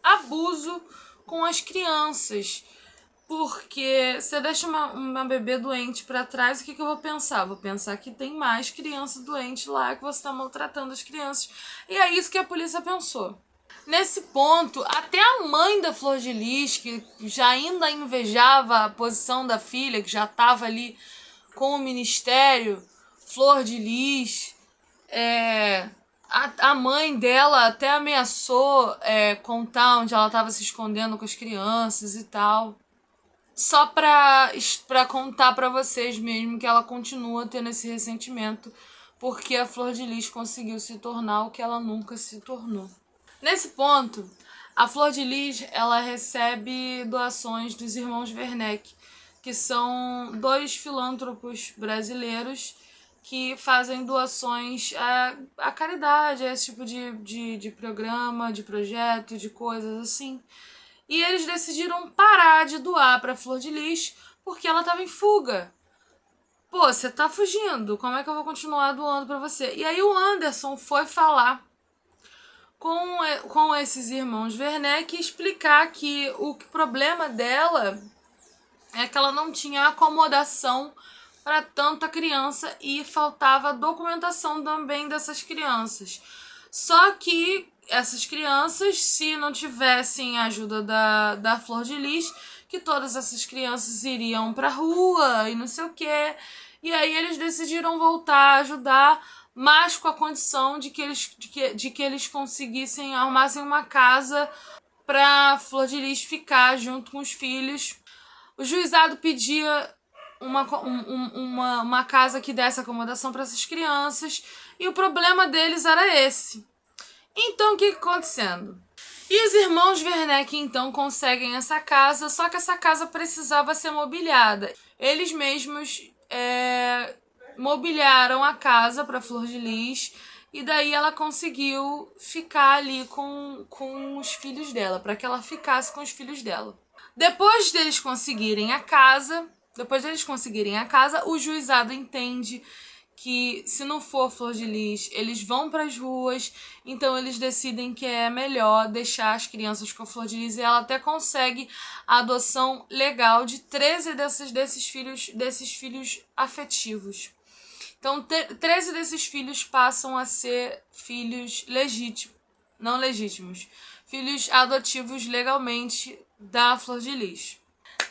S1: abuso com as crianças. Porque você deixa uma bebê doente para trás, o que eu vou pensar? Vou pensar que tem mais criança doente lá, que você está maltratando as crianças. E é isso que a polícia pensou. Nesse ponto, até a mãe da Flor de Lis, que já ainda invejava a posição da filha, que já estava ali com o ministério, Flor de Lis, a mãe dela até ameaçou contar onde ela estava se escondendo com as crianças e tal. Só pra contar pra vocês mesmo que ela continua tendo esse ressentimento, porque a Flor de Lis conseguiu se tornar o que ela nunca se tornou. Nesse ponto, a Flor de Lis, ela recebe doações dos irmãos Werneck, que são 2 filântropos brasileiros que fazem doações à caridade, a esse tipo de programa, de projeto, de coisas assim. E eles decidiram parar de doar para Flor de Lis porque ela estava em fuga. Pô, você tá fugindo, como é que eu vou continuar doando para você? E aí o Anderson foi falar com esses irmãos Werneck e explicar que o problema dela é que ela não tinha acomodação para tanta criança e faltava documentação também dessas crianças. Só que essas crianças, se não tivessem a ajuda da Flor de Lis, que todas essas crianças iriam pra rua e não sei o quê. E aí eles decidiram voltar a ajudar, mas com a condição de que eles conseguissem, arrumassem uma casa pra Flor de Lis ficar junto com os filhos. O juizado pedia uma casa que desse acomodação para essas crianças, e o problema deles era esse. Então, o que acontecendo? E os irmãos Werneck, então, conseguem essa casa, só que essa casa precisava ser mobiliada. Eles mesmos mobiliaram a casa para Flor de Lis, e daí ela conseguiu ficar ali com os filhos dela, para que ela ficasse com os filhos dela. Depois deles conseguirem a casa, o juizado entende que se não for Flor de Lis, eles vão para as ruas, então eles decidem que é melhor deixar as crianças com a Flor de Lis, e ela até consegue a adoção legal de 13 desses filhos afetivos. Então, 13 desses filhos passam a ser filhos legítimos, não legítimos, filhos adotivos legalmente da Flor de Lis.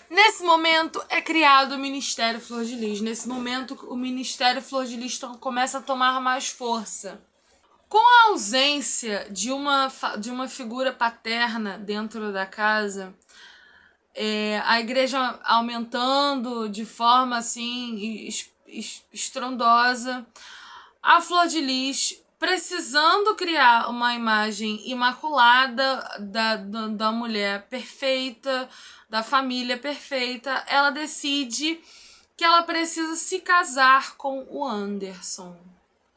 S1: Nesse momento é criado o Ministério Flor de Lis. Nesse momento o Ministério Flor de Lis começa a tomar mais força. Com a ausência de uma figura paterna dentro da casa, a igreja aumentando de forma assim estrondosa, a Flor de Lis, precisando criar uma imagem imaculada da mulher perfeita, da família perfeita, ela decide que ela precisa se casar com o Anderson.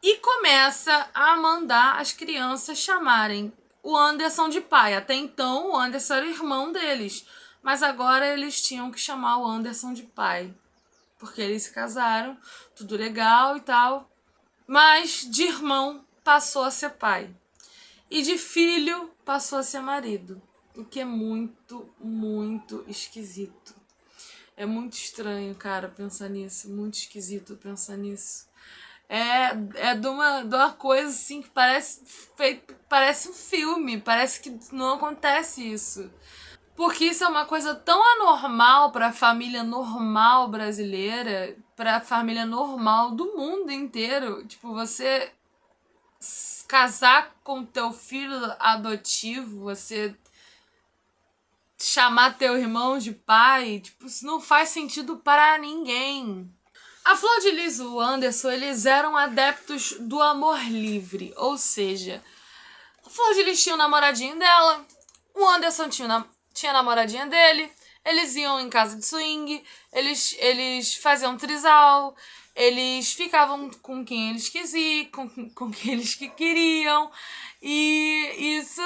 S1: E começa a mandar as crianças chamarem o Anderson de pai. Até então, o Anderson era irmão deles, mas agora eles tinham que chamar o Anderson de pai, porque eles se casaram, tudo legal e tal. Mas de irmão passou a ser pai. E de filho passou a ser marido. O que é muito, muito esquisito. É muito estranho, cara, pensar nisso. Muito esquisito pensar nisso. É de uma coisa assim que parece um filme. Parece que não acontece isso. Porque isso é uma coisa tão anormal para a família normal brasileira, para a família normal do mundo inteiro. Tipo, você casar com teu filho adotivo, você chamar teu irmão de pai, tipo, isso não faz sentido para ninguém. A Flor de Lis e o Anderson, eles eram adeptos do amor livre, ou seja, a Flor de Lis tinha o namoradinho dela, o Anderson tinha a namoradinha dele, eles iam em casa de swing, eles faziam trisal, eles ficavam com quem eles quisiam, com quem eles queriam, e isso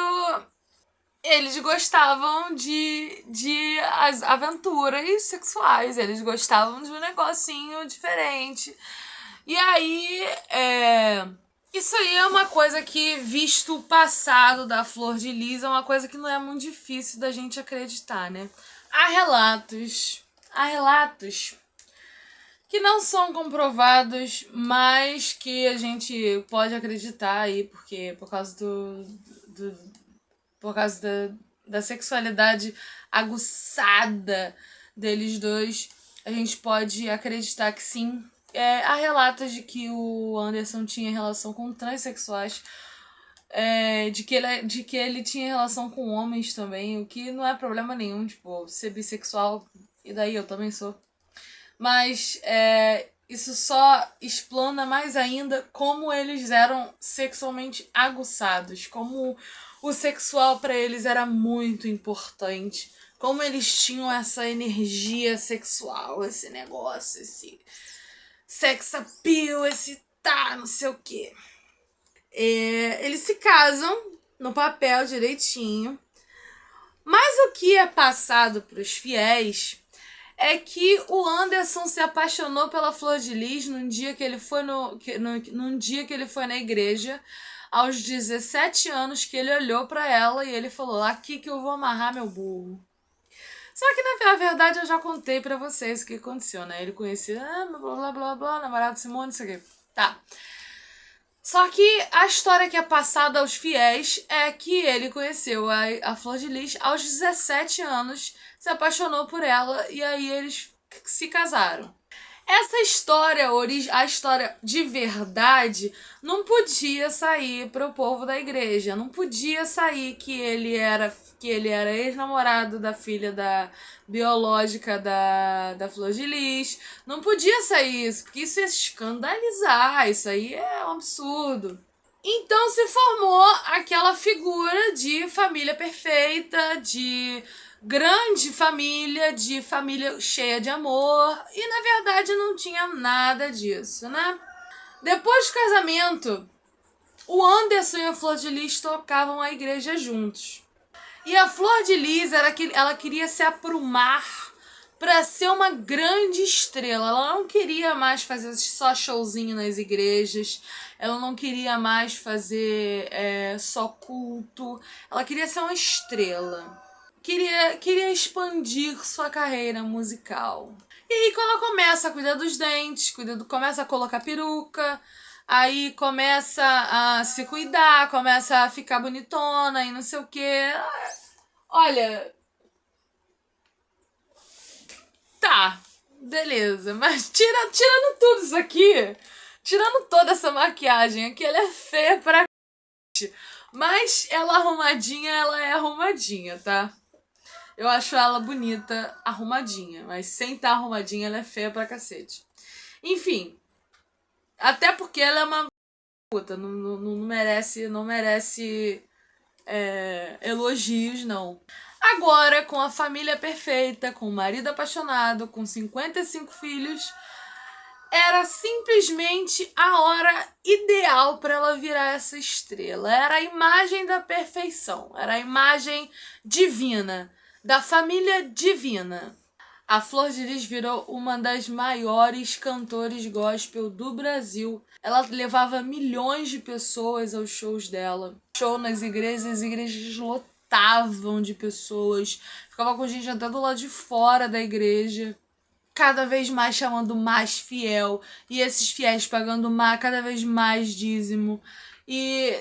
S1: eles gostavam de as aventuras sexuais, eles gostavam de um negocinho diferente. E aí, isso aí é uma coisa que, visto o passado da Flor de Lis, é uma coisa que não é muito difícil da gente acreditar, né? Há relatos que não são comprovados, mas que a gente pode acreditar aí, porque por causa por causa da sexualidade aguçada deles dois, a gente pode acreditar que sim. Há relatos de que o Anderson tinha relação com transexuais, de que ele tinha relação com homens também, o que não é problema nenhum, tipo, ser bissexual, e daí eu também sou. Mas isso só explana mais ainda como eles eram sexualmente aguçados, como o sexual para eles era muito importante, como eles tinham essa energia sexual, esse negócio, esse sex appeal, esse tá, não sei o quê. Eles se casam no papel direitinho, mas o que é passado para os fiéis é que o Anderson se apaixonou pela Flor de Lis num dia que ele foi num dia que ele foi na igreja, aos 17 anos, que ele olhou para ela e ele falou: "Aqui que eu vou amarrar meu burro". Só que na verdade eu já contei para vocês o que aconteceu, né? Ele conhecia, blá blá blá blá, namorado de Simone, isso aqui. Tá. Só que a história que é passada aos fiéis é que ele conheceu a Flor de Lis aos 17 anos, se apaixonou por ela e aí eles se casaram. Essa história, a história de verdade, não podia sair para o povo da igreja. Não podia sair que ele era ex-namorado da filha da biológica da Flor de Lis. Não podia sair isso, porque isso ia escandalizar. Isso aí é um absurdo. Então se formou aquela figura de família perfeita, de família cheia de amor, e na verdade não tinha nada disso, né? Depois do casamento, o Anderson e a Flor de Lis tocavam a igreja juntos. E a Flor de Lis ela queria se aprumar para ser uma grande estrela. Ela não queria mais fazer só showzinho nas igrejas. Ela não queria mais fazer só culto. Ela queria ser uma estrela. Queria expandir sua carreira musical. E aí, quando ela começa a cuidar dos dentes, começa a colocar peruca, aí começa a se cuidar, começa a ficar bonitona e não sei o quê. Olha, tá, beleza, mas tirando tudo isso aqui, tirando toda essa maquiagem aqui, ela é feia pra c... Mas ela é arrumadinha, tá? Eu acho ela bonita, arrumadinha, mas sem estar arrumadinha ela é feia pra cacete. Enfim, até porque ela é uma puta, não merece elogios, não. Agora, com a família perfeita, com o marido apaixonado, com 55 filhos, era simplesmente a hora ideal para ela virar essa estrela. Era a imagem da perfeição, era a imagem divina, da família divina. A Flor de Lis virou uma das maiores cantores gospel do Brasil. Ela levava milhões de pessoas aos shows dela. Show nas igrejas, as igrejas lotavam de pessoas. Ficava com gente até do lado de fora da igreja. Cada vez mais chamando mais fiel. E esses fiéis pagando cada vez mais dízimo. E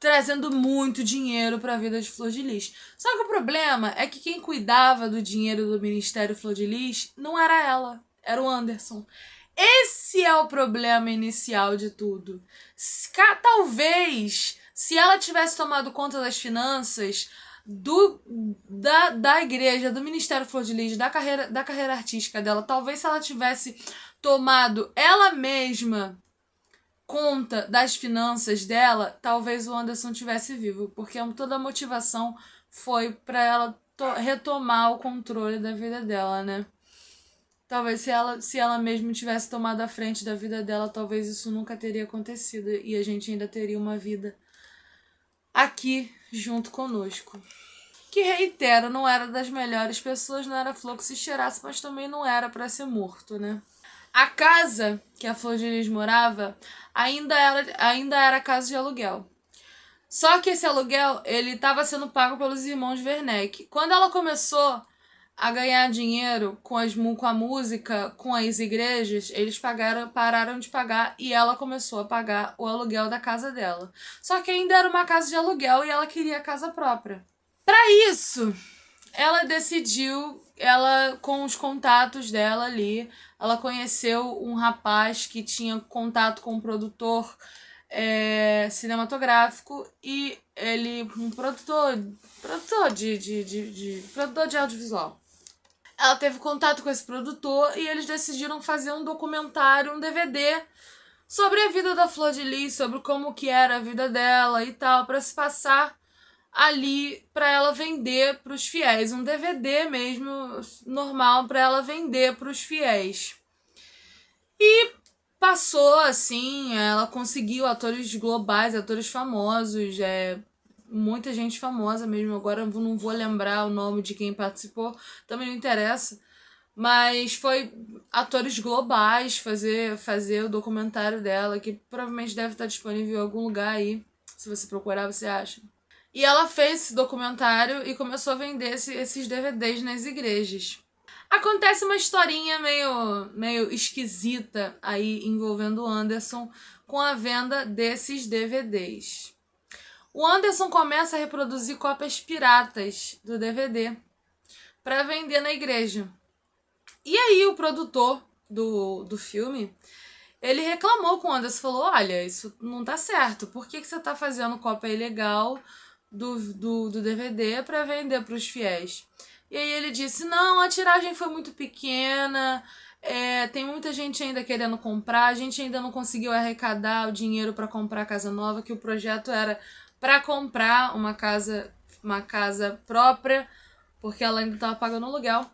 S1: trazendo muito dinheiro para a vida de Flor de Lis. Só que o problema é que quem cuidava do dinheiro do Ministério Flor de Lis não era ela, era o Anderson. Esse é o problema inicial de tudo. Talvez, se ela tivesse tomado conta das finanças da igreja, do Ministério Flor de Lis, da carreira artística dela, talvez se ela tivesse tomado ela mesma conta das finanças dela, talvez o Anderson tivesse vivo, porque toda a motivação foi para ela retomar o controle da vida dela, né? Talvez se ela mesma tivesse tomado a frente da vida dela, talvez isso nunca teria acontecido e a gente ainda teria uma vida aqui junto conosco. Que, reitero, não era das melhores pessoas, não era flor que se cheirasse, mas também não era para ser morto, né? A casa que a Flor de Lis morava ainda era casa de aluguel. Só que esse aluguel ele estava sendo pago pelos irmãos Werneck. Quando ela começou a ganhar dinheiro com a música, com as igrejas, eles pararam de pagar e ela começou a pagar o aluguel da casa dela. Só que ainda era uma casa de aluguel e ela queria a casa própria. Para isso, ela decidiu, com os contatos dela ali, ela conheceu um rapaz que tinha contato com um produtor cinematográfico e um produtor de audiovisual. Ela teve contato com esse produtor e eles decidiram fazer um documentário, um DVD sobre a vida da Flor de Lis, sobre como que era a vida dela e tal, para se passar ali para ela vender para os fiéis, um DVD mesmo normal para ela vender para os fiéis. E passou assim, ela conseguiu atores globais, atores famosos, muita gente famosa mesmo. Agora eu não vou lembrar o nome de quem participou, também não interessa. Mas foi atores globais fazer o documentário dela, que provavelmente deve estar disponível em algum lugar aí. Se você procurar, você acha. E ela fez esse documentário e começou a vender esses DVDs nas igrejas. Acontece uma historinha meio esquisita aí envolvendo o Anderson com a venda desses DVDs. O Anderson começa a reproduzir cópias piratas do DVD para vender na igreja. E aí o produtor do filme, ele reclamou com o Anderson, falou, olha, isso não tá certo, por que você tá fazendo cópia ilegal do DVD para vender para os fiéis? E aí ele disse, não, a tiragem foi muito pequena, tem muita gente ainda querendo comprar, a gente ainda não conseguiu arrecadar o dinheiro para comprar casa nova, que o projeto era para comprar uma casa própria, porque ela ainda estava pagando aluguel.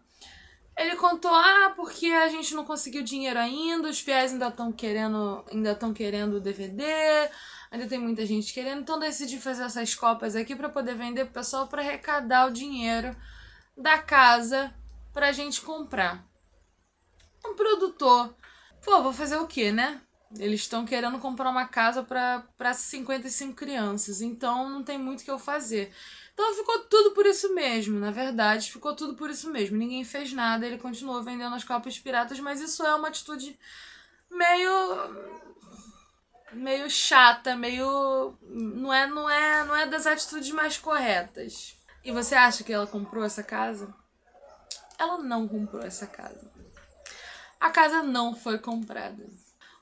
S1: Ele contou, porque a gente não conseguiu dinheiro ainda, os fiéis ainda estão querendo o DVD, ainda tem muita gente querendo, então decidi fazer essas cópias aqui para poder vender pro pessoal para arrecadar o dinheiro da casa pra gente comprar. Um produtor, vou fazer o quê, né? Eles estão querendo comprar uma casa para 55 crianças, então não tem muito o que eu fazer. Então ficou tudo por isso mesmo, na verdade, ficou tudo por isso mesmo. Ninguém fez nada, ele continuou vendendo as cópias piratas, mas isso é uma atitude meio chata, não é das atitudes mais corretas. E você acha que ela comprou essa casa? Ela não comprou essa casa. A casa não foi comprada.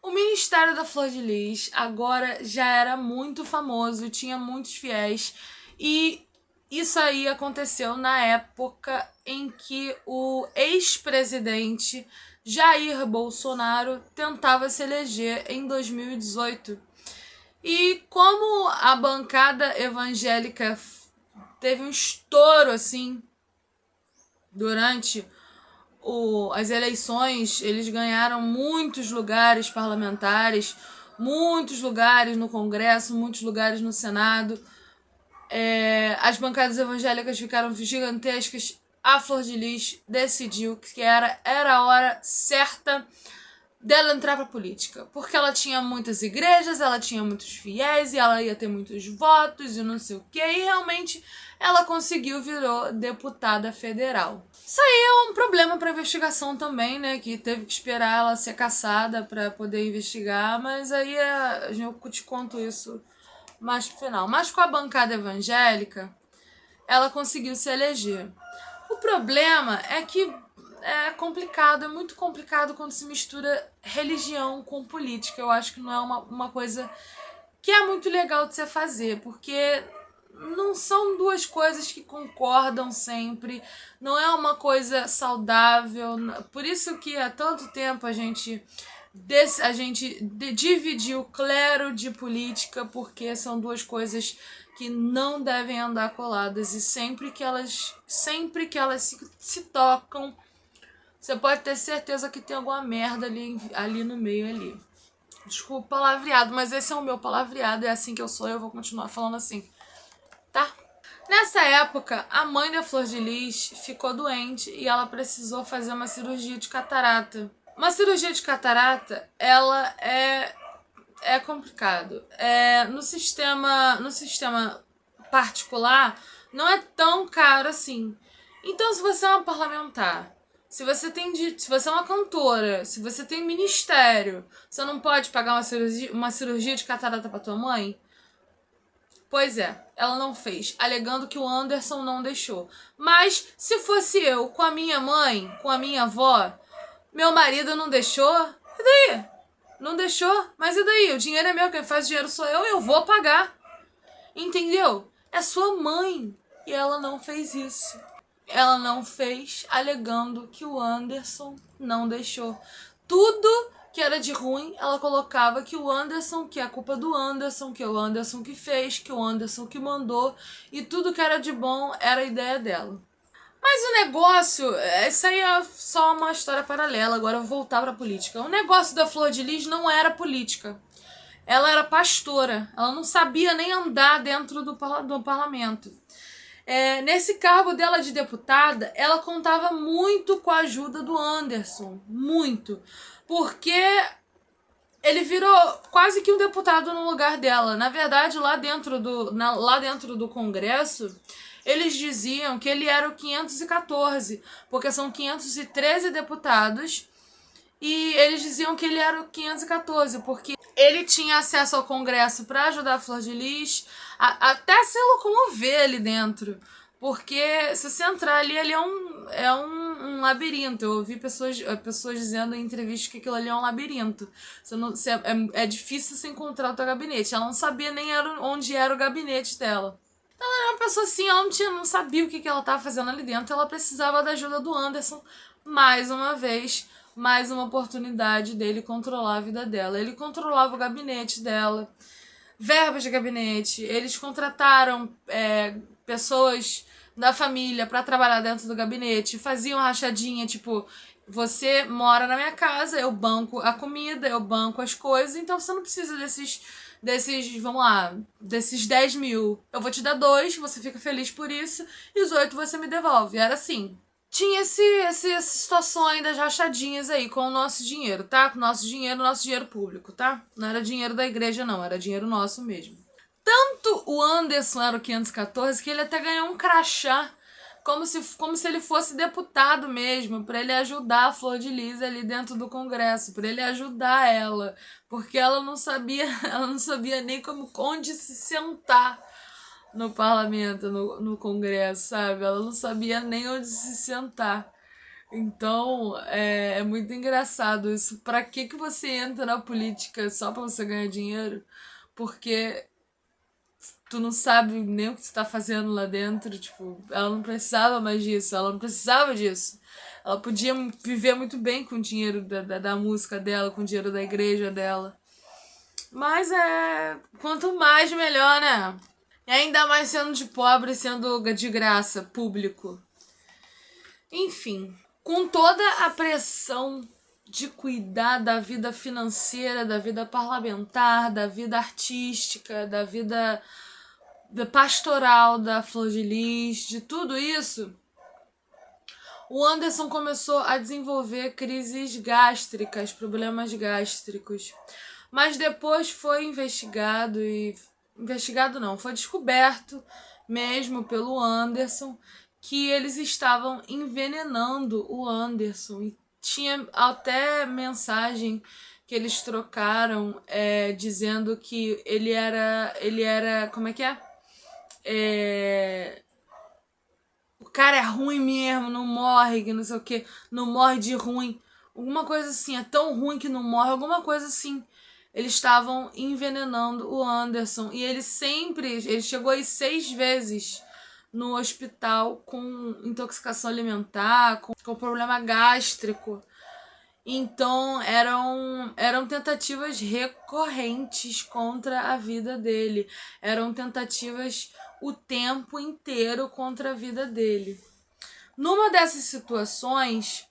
S1: O Ministério da Flor de Lis agora já era muito famoso, tinha muitos fiéis e isso aí aconteceu na época em que o ex-presidente Jair Bolsonaro tentava se eleger em 2018. E como a bancada evangélica teve um estouro assim durante as eleições, eles ganharam muitos lugares parlamentares, muitos lugares no Congresso, muitos lugares no Senado. As bancadas evangélicas ficaram gigantescas. A Flor de Lis decidiu que era a hora certa dela entrar pra política, porque ela tinha muitas igrejas, ela tinha muitos fiéis e ela ia ter muitos votos e não sei o que, e realmente ela conseguiu, virou deputada federal. Isso aí é um problema para investigação também, né, que teve que esperar ela ser cassada para poder investigar, mas aí eu te conto isso mais pro final. Mas com a bancada evangélica, ela conseguiu se eleger. O problema é que é complicado, é muito complicado quando se mistura religião com política. Eu acho que não é uma coisa que é muito legal de se fazer, porque não são duas coisas que concordam sempre, não é uma coisa saudável. Por isso que há tanto tempo a gente dividiu clero de política, porque são duas coisas que não devem andar coladas, e sempre que elas se tocam, você pode ter certeza que tem alguma merda ali no meio ali. Desculpa o palavreado, mas esse é o meu palavreado, é assim que eu sou, eu vou continuar falando assim, tá? Nessa época, a mãe da Flor de Lis ficou doente e ela precisou fazer uma cirurgia de catarata. Uma cirurgia de catarata, ela é complicado. No sistema particular, não é tão caro assim. Então, se você é uma parlamentar, se você é uma cantora, se você tem ministério, você não pode pagar uma cirurgia de catarata pra tua mãe? Pois é, ela não fez, alegando que o Anderson não deixou. Mas se fosse eu com a minha mãe, com a minha avó, meu marido não deixou, e daí? Não deixou, mas e daí? O dinheiro é meu, quem faz dinheiro sou eu vou pagar. Entendeu? É sua mãe. E ela não fez isso. Ela não fez, alegando que o Anderson não deixou. Tudo que era de ruim, ela colocava que o Anderson, que é a culpa do Anderson, que é o Anderson que fez, que o Anderson que mandou, e tudo que era de bom era a ideia dela. Mas o negócio, isso aí é só uma história paralela, agora eu vou voltar pra política. O negócio da Flor de Lis não era política. Ela era pastora, ela não sabia nem andar dentro do parlamento. Nesse cargo dela de deputada, ela contava muito com a ajuda do Anderson, muito, porque ele virou quase que um deputado no lugar dela. Na verdade, lá dentro do Congresso, eles diziam que ele era o 514, porque são 513 deputados, e eles diziam que ele era o 514, porque ele tinha acesso ao Congresso para ajudar a Flor de Lis, até se locomover ali dentro. Porque se você entrar ali, ele é um labirinto. Eu ouvi pessoas dizendo em entrevistas que aquilo ali é um labirinto. É difícil você encontrar o teu gabinete. Ela não sabia nem onde era o gabinete dela. Então ela era uma pessoa assim, ela não sabia o que ela estava fazendo ali dentro. Ela precisava da ajuda do Anderson mais uma vez. Mais uma oportunidade dele controlar a vida dela. Ele controlava o gabinete dela, verbas de gabinete. Eles contrataram pessoas da família para trabalhar dentro do gabinete, faziam rachadinha, tipo, você mora na minha casa, eu banco a comida, eu banco as coisas, então você não precisa vamos lá, desses 10 mil. Eu vou te dar 2, você fica feliz por isso, e os 8 você me devolve. Era assim. Tinha essa situação aí das rachadinhas aí com o nosso dinheiro, tá? Com o nosso dinheiro público, tá? Não era dinheiro da igreja, não, era dinheiro nosso mesmo. Tanto o Anderson era o 514 que ele até ganhou um crachá, como se ele fosse deputado mesmo, para ele ajudar a Flor de Lis ali dentro do Congresso, para ele ajudar ela, porque ela não sabia nem onde se sentar no parlamento, no Congresso, sabe? Ela não sabia nem onde se sentar. Então, é muito engraçado isso. Pra que você entra na política só pra você ganhar dinheiro? Porque tu não sabe nem o que você tá fazendo lá dentro. Tipo, ela não precisava mais disso, ela não precisava disso. Ela podia viver muito bem com o dinheiro da música dela, com o dinheiro da igreja dela. Mas quanto mais, melhor, né? E ainda mais sendo de pobre, sendo de graça, público. Enfim, com toda a pressão de cuidar da vida financeira, da vida parlamentar, da vida artística, da vida pastoral da Flor de Lis, de tudo isso, o Anderson começou a desenvolver crises gástricas, problemas gástricos. Mas depois foi foi descoberto mesmo pelo Anderson que eles estavam envenenando o Anderson. E tinha até mensagem que eles trocaram dizendo que ele era, como é que é? O cara é ruim mesmo, não morre, que não sei o que, não morre de ruim. Alguma coisa assim, é tão ruim que não morre, alguma coisa assim. Eles estavam envenenando o Anderson e ele chegou aí 6 vezes no hospital com intoxicação alimentar, com problema gástrico. Então eram tentativas recorrentes contra a vida dele. Eram tentativas o tempo inteiro contra a vida dele. Numa dessas situações,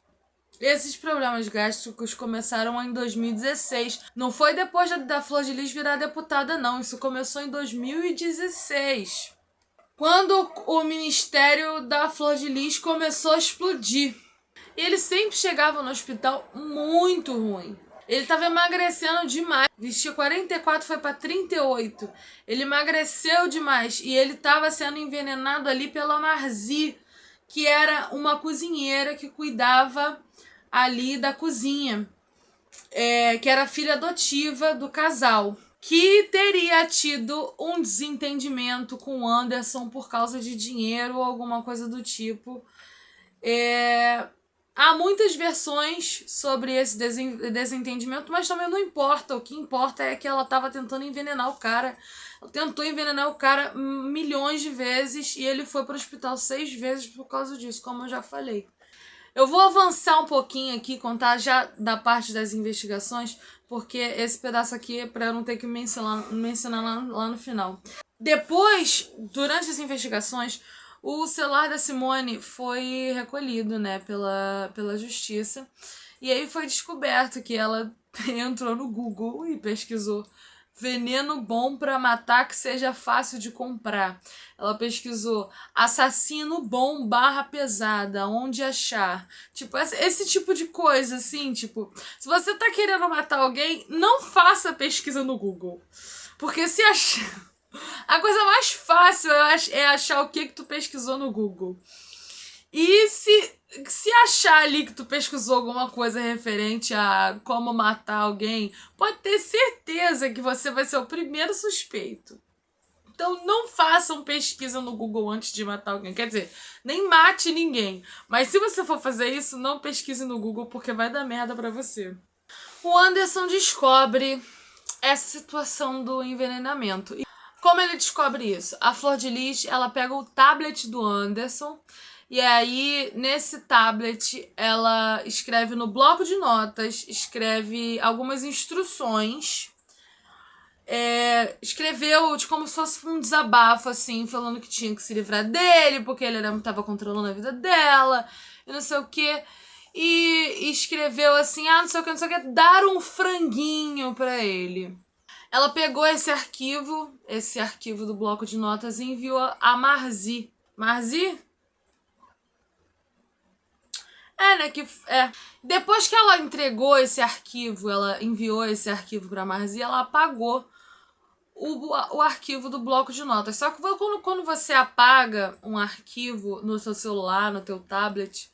S1: esses problemas gástricos começaram em 2016. Não foi depois da Flor de Lis virar deputada, não. Isso começou em 2016. Quando o ministério da Flor de Lis começou a explodir. E ele sempre chegava no hospital muito ruim. Ele estava emagrecendo demais. Vestia 44, foi para 38. Ele emagreceu demais. E ele estava sendo envenenado ali pela Marzi, que era uma cozinheira que cuidava ali da cozinha. Que era filha adotiva do casal. Que teria tido um desentendimento com o Anderson por causa de dinheiro ou alguma coisa do tipo. Há muitas versões sobre esse desentendimento, mas também não importa. O que importa é que ela estava tentando envenenar o cara. Ela tentou envenenar o cara milhões de vezes e ele foi para o hospital 6 vezes por causa disso, como eu já falei. Eu vou avançar um pouquinho aqui, contar já da parte das investigações, porque esse pedaço aqui é para eu não ter que mencionar lá no final. Depois, durante as investigações, o celular da Simone foi recolhido, né, pela justiça. E aí foi descoberto que ela entrou no Google e pesquisou veneno bom para matar que seja fácil de comprar. Ela pesquisou assassino bom / pesada, onde achar. Tipo, esse tipo de coisa, assim, tipo, se você tá querendo matar alguém, não faça pesquisa no Google. Porque se achar... A coisa mais fácil é achar o que tu pesquisou no Google. E se achar ali que tu pesquisou alguma coisa referente a como matar alguém, pode ter certeza que você vai ser o primeiro suspeito. Então não façam pesquisa no Google antes de matar alguém. Quer dizer, nem mate ninguém. Mas se você for fazer isso, não pesquise no Google porque vai dar merda pra você. O Anderson descobre essa situação do envenenamento. Como ele descobre isso? A Flor de Lis, ela pega o tablet do Anderson e aí, nesse tablet, ela escreve no bloco de notas, escreve algumas instruções. Escreveu de como se fosse um desabafo, assim, falando que tinha que se livrar dele, porque ele estava controlando a vida dela, e não sei o quê. E escreveu assim, não sei o que, dar um franguinho pra ele. Ela pegou esse arquivo do bloco de notas e enviou a Marzi. Marzi? Né? Depois que ela entregou esse arquivo, ela enviou esse arquivo pra Marzi, ela apagou o arquivo do bloco de notas. Só que quando você apaga um arquivo no seu celular, no teu tablet,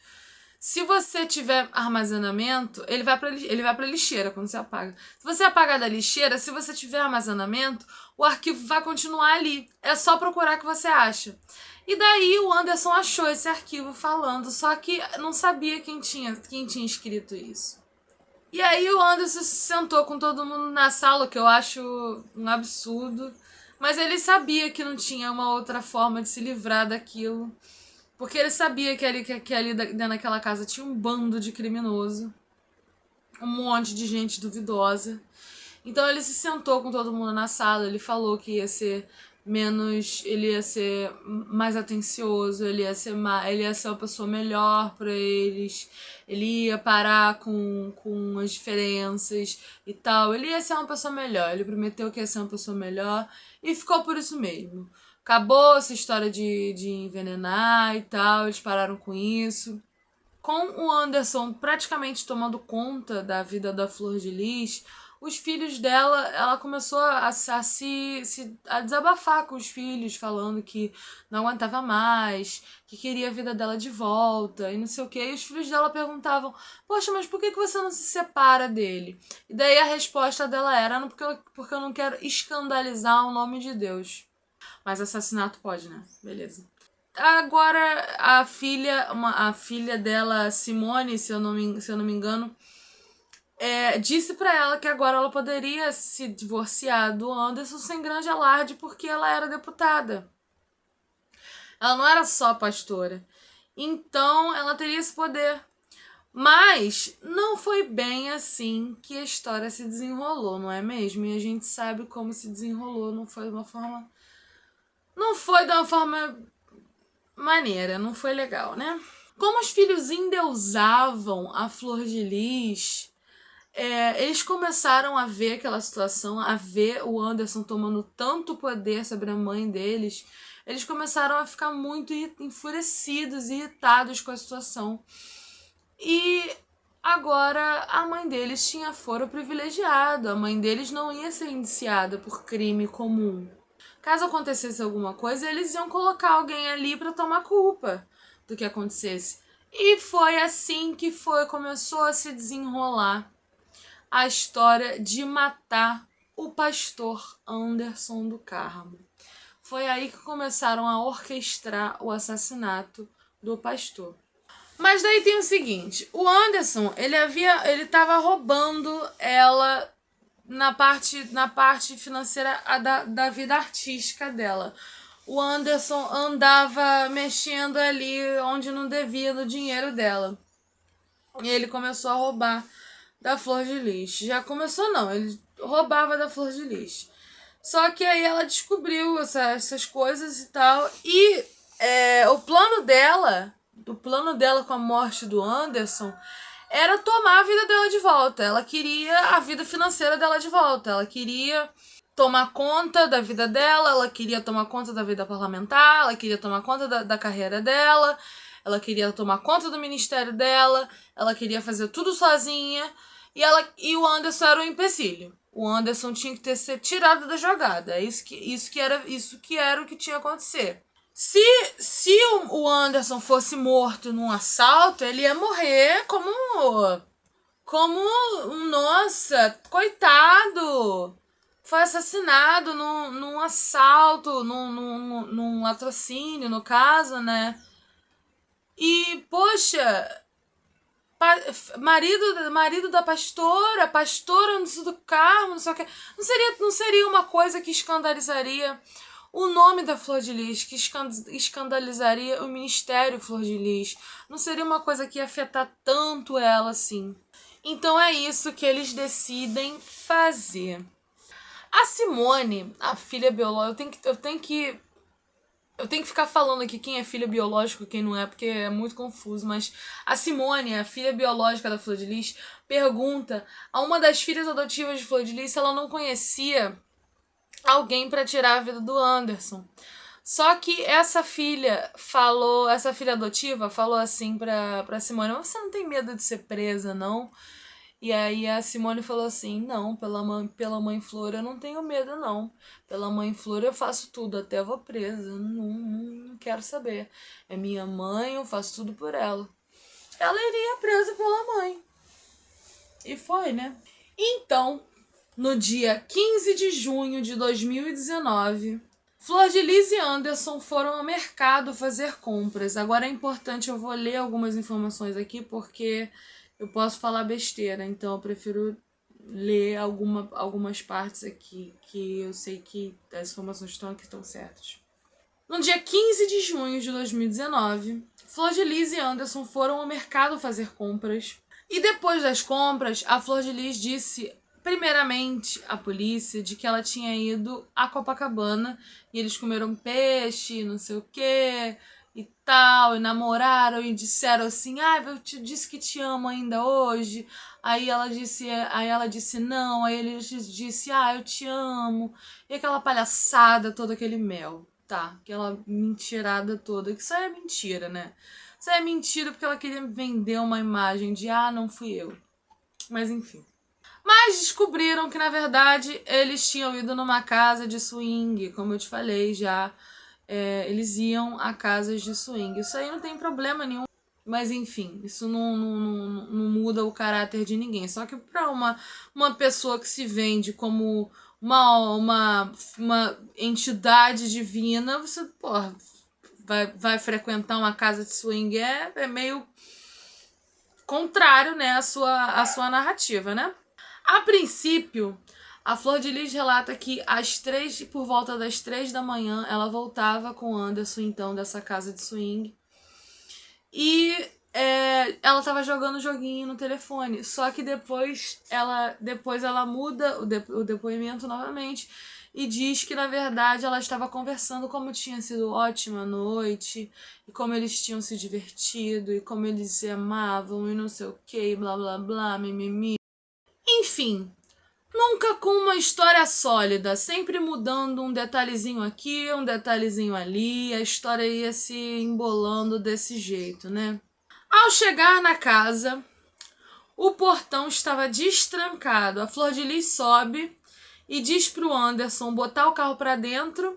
S1: se você tiver armazenamento, ele vai para lixeira quando você apaga. Se você apagar da lixeira, se você tiver armazenamento, o arquivo vai continuar ali. É só procurar que você acha. E daí o Anderson achou esse arquivo falando, só que não sabia quem tinha escrito isso. E aí o Anderson se sentou com todo mundo na sala, que eu acho um absurdo. Mas ele sabia que não tinha uma outra forma de se livrar daquilo. Porque ele sabia que ali dentro daquela casa tinha um bando de criminoso. Um monte de gente duvidosa. Então ele se sentou com todo mundo na sala, ele falou que ia ser ele ia ser mais atencioso, ele ia ser uma pessoa melhor para eles, ele ia parar com as diferenças e tal, ele ia ser uma pessoa melhor, ele prometeu que ia ser uma pessoa melhor e ficou por isso mesmo. Acabou essa história de envenenar e tal, eles pararam com isso. Com o Anderson praticamente tomando conta da vida da Flor de Lis, os filhos dela, ela começou a desabafar com os filhos, falando que não aguentava mais, que queria a vida dela de volta e não sei o quê. E os filhos dela perguntavam: Poxa, mas por que você não se separa dele? E daí a resposta dela era: "Não, porque eu não quero escandalizar o nome de Deus." Mas assassinato pode, né? Beleza. Agora a filha dela, Simone, se eu não me engano, disse pra ela que agora ela poderia se divorciar do Anderson sem grande alarde porque ela era deputada. Ela não era só pastora. Então ela teria esse poder. Mas não foi bem assim que a história se desenrolou, não é mesmo? E a gente sabe como se desenrolou, não foi de uma forma. Não foi de uma forma maneira, não foi legal, né? Como os filhos endeusavam a Flor de Lis, eles começaram a ver aquela situação, a ver o Anderson tomando tanto poder sobre a mãe deles. Eles começaram a ficar muito enfurecidos, irritados com a situação. E agora a mãe deles tinha foro privilegiado. A mãe deles não ia ser indiciada por crime comum. Caso acontecesse alguma coisa, eles iam colocar alguém ali para tomar culpa do que acontecesse. E foi assim que começou a se desenrolar a história de matar o pastor Anderson do Carmo. Foi aí que começaram a orquestrar o assassinato do pastor. Mas daí tem o seguinte, o Anderson, ele tava roubando ela na parte financeira da vida artística dela. O Anderson andava mexendo ali onde não devia no dinheiro dela. E ele começou a roubar da Flor de Lis. Já começou não, ele roubava da Flor de Lis. Só que aí ela descobriu essas coisas e tal. E o plano dela com a morte do Anderson era tomar a vida dela de volta. Ela queria a vida financeira dela de volta. Ela queria tomar conta da vida dela, ela queria tomar conta da vida parlamentar, ela queria tomar conta da carreira dela, ela queria tomar conta do ministério dela, ela queria fazer tudo sozinha. E o Anderson era um empecilho. O Anderson tinha que ser tirado da jogada. Isso que era o que tinha que acontecer. Se o Anderson fosse morto num assalto, ele ia morrer nossa, coitado. Foi assassinado num assalto, num latrocínio, no caso, né? E, poxa, marido da pastora do Carmo, não sei o que. Não seria uma coisa que escandalizaria o nome da Flor de Lis, que escandalizaria o Ministério Flor de Lis. Não seria uma coisa que ia afetar tanto ela assim. Então é isso que eles decidem fazer. A Simone, a filha biológica, eu tenho que ficar falando aqui quem é filho biológico e quem não é, porque é muito confuso, mas a Simone, a filha biológica da Flor de Lis, pergunta a uma das filhas adotivas de Flor de Lis se ela não conhecia alguém para tirar a vida do Anderson. Só que essa filha adotiva falou assim pra Simone: Você não tem medo de ser presa, não? E aí a Simone falou assim: Não, pela mãe Flor eu não tenho medo, não. Pela mãe Flor eu faço tudo, até vou presa. Não quero saber. É minha mãe, eu faço tudo por ela. Ela iria presa pela mãe. E foi, né? Então, no dia 15 de junho de 2019, Flor de Lis e Anderson foram ao mercado fazer compras. Agora é importante, eu vou ler algumas informações aqui porque eu posso falar besteira, então eu prefiro ler algumas partes aqui que eu sei que as informações estão aqui estão certas. No dia 15 de junho de 2019, Flor de Lis e Anderson foram ao mercado fazer compras. E depois das compras, a Flor de Lis disse primeiramente à polícia de que ela tinha ido a Copacabana e eles comeram peixe, não sei o que e tal, e namoraram e disseram assim: eu te disse que te amo ainda hoje. Aí ela disse não, aí ele disse: eu te amo. E aquela palhaçada toda, aquele mel, tá? Aquela mentirada toda, que isso aí é mentira, né? Isso é mentira porque ela queria me vender uma imagem de não fui eu. Mas enfim. Mas descobriram que, na verdade, eles tinham ido numa casa de swing, como eu te falei já. Eles iam a casas de swing. Isso aí não tem problema nenhum. Mas enfim, isso não muda o caráter de ninguém. Só que para uma pessoa que se vende como uma entidade divina, você, porra, vai frequentar uma casa de swing é meio contrário, né, à sua narrativa, né? A princípio, a Flor de Lis relata que por volta das 3 da manhã, ela voltava com o Anderson, então, dessa casa de swing. E ela tava jogando joguinho no telefone. Só que depois ela muda o depoimento novamente e diz que, na verdade, ela estava conversando como tinha sido ótima a noite, e como eles tinham se divertido, e como eles se amavam, e não sei o que, blá blá blá, mimimi. Enfim, nunca com uma história sólida, sempre mudando um detalhezinho aqui, um detalhezinho ali, a história ia se embolando desse jeito, né? Ao chegar na casa, o portão estava destrancado. A Flor de Lis sobe e diz pro Anderson botar o carro para dentro,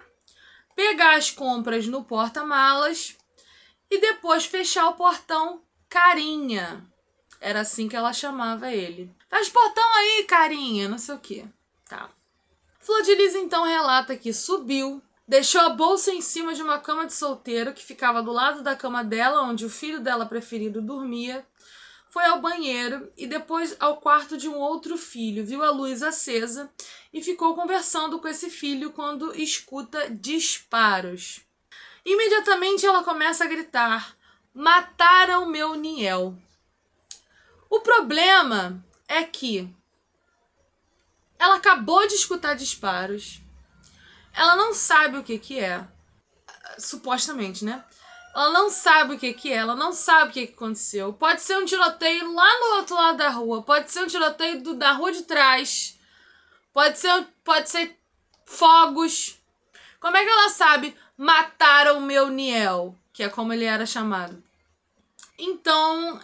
S1: pegar as compras no porta-malas e depois fechar o portão carinha. Era assim que ela chamava ele. Fecha o portão aí, carinha, não sei o que. Tá. Flor de Lis então relata que subiu, deixou a bolsa em cima de uma cama de solteiro que ficava do lado da cama dela, onde o filho dela preferido dormia, foi ao banheiro e depois ao quarto de um outro filho, viu a luz acesa e ficou conversando com esse filho quando escuta disparos. Imediatamente ela começa a gritar: "Mataram meu Niel!" O problema é que ela acabou de escutar disparos. Ela não sabe o que é. Supostamente, né? Ela não sabe o que é. Ela não sabe o que aconteceu. Pode ser um tiroteio lá no outro lado da rua. Pode ser um tiroteio da rua de trás. Pode ser fogos. Como é que ela sabe? Mataram meu Niel, que é como ele era chamado. Então,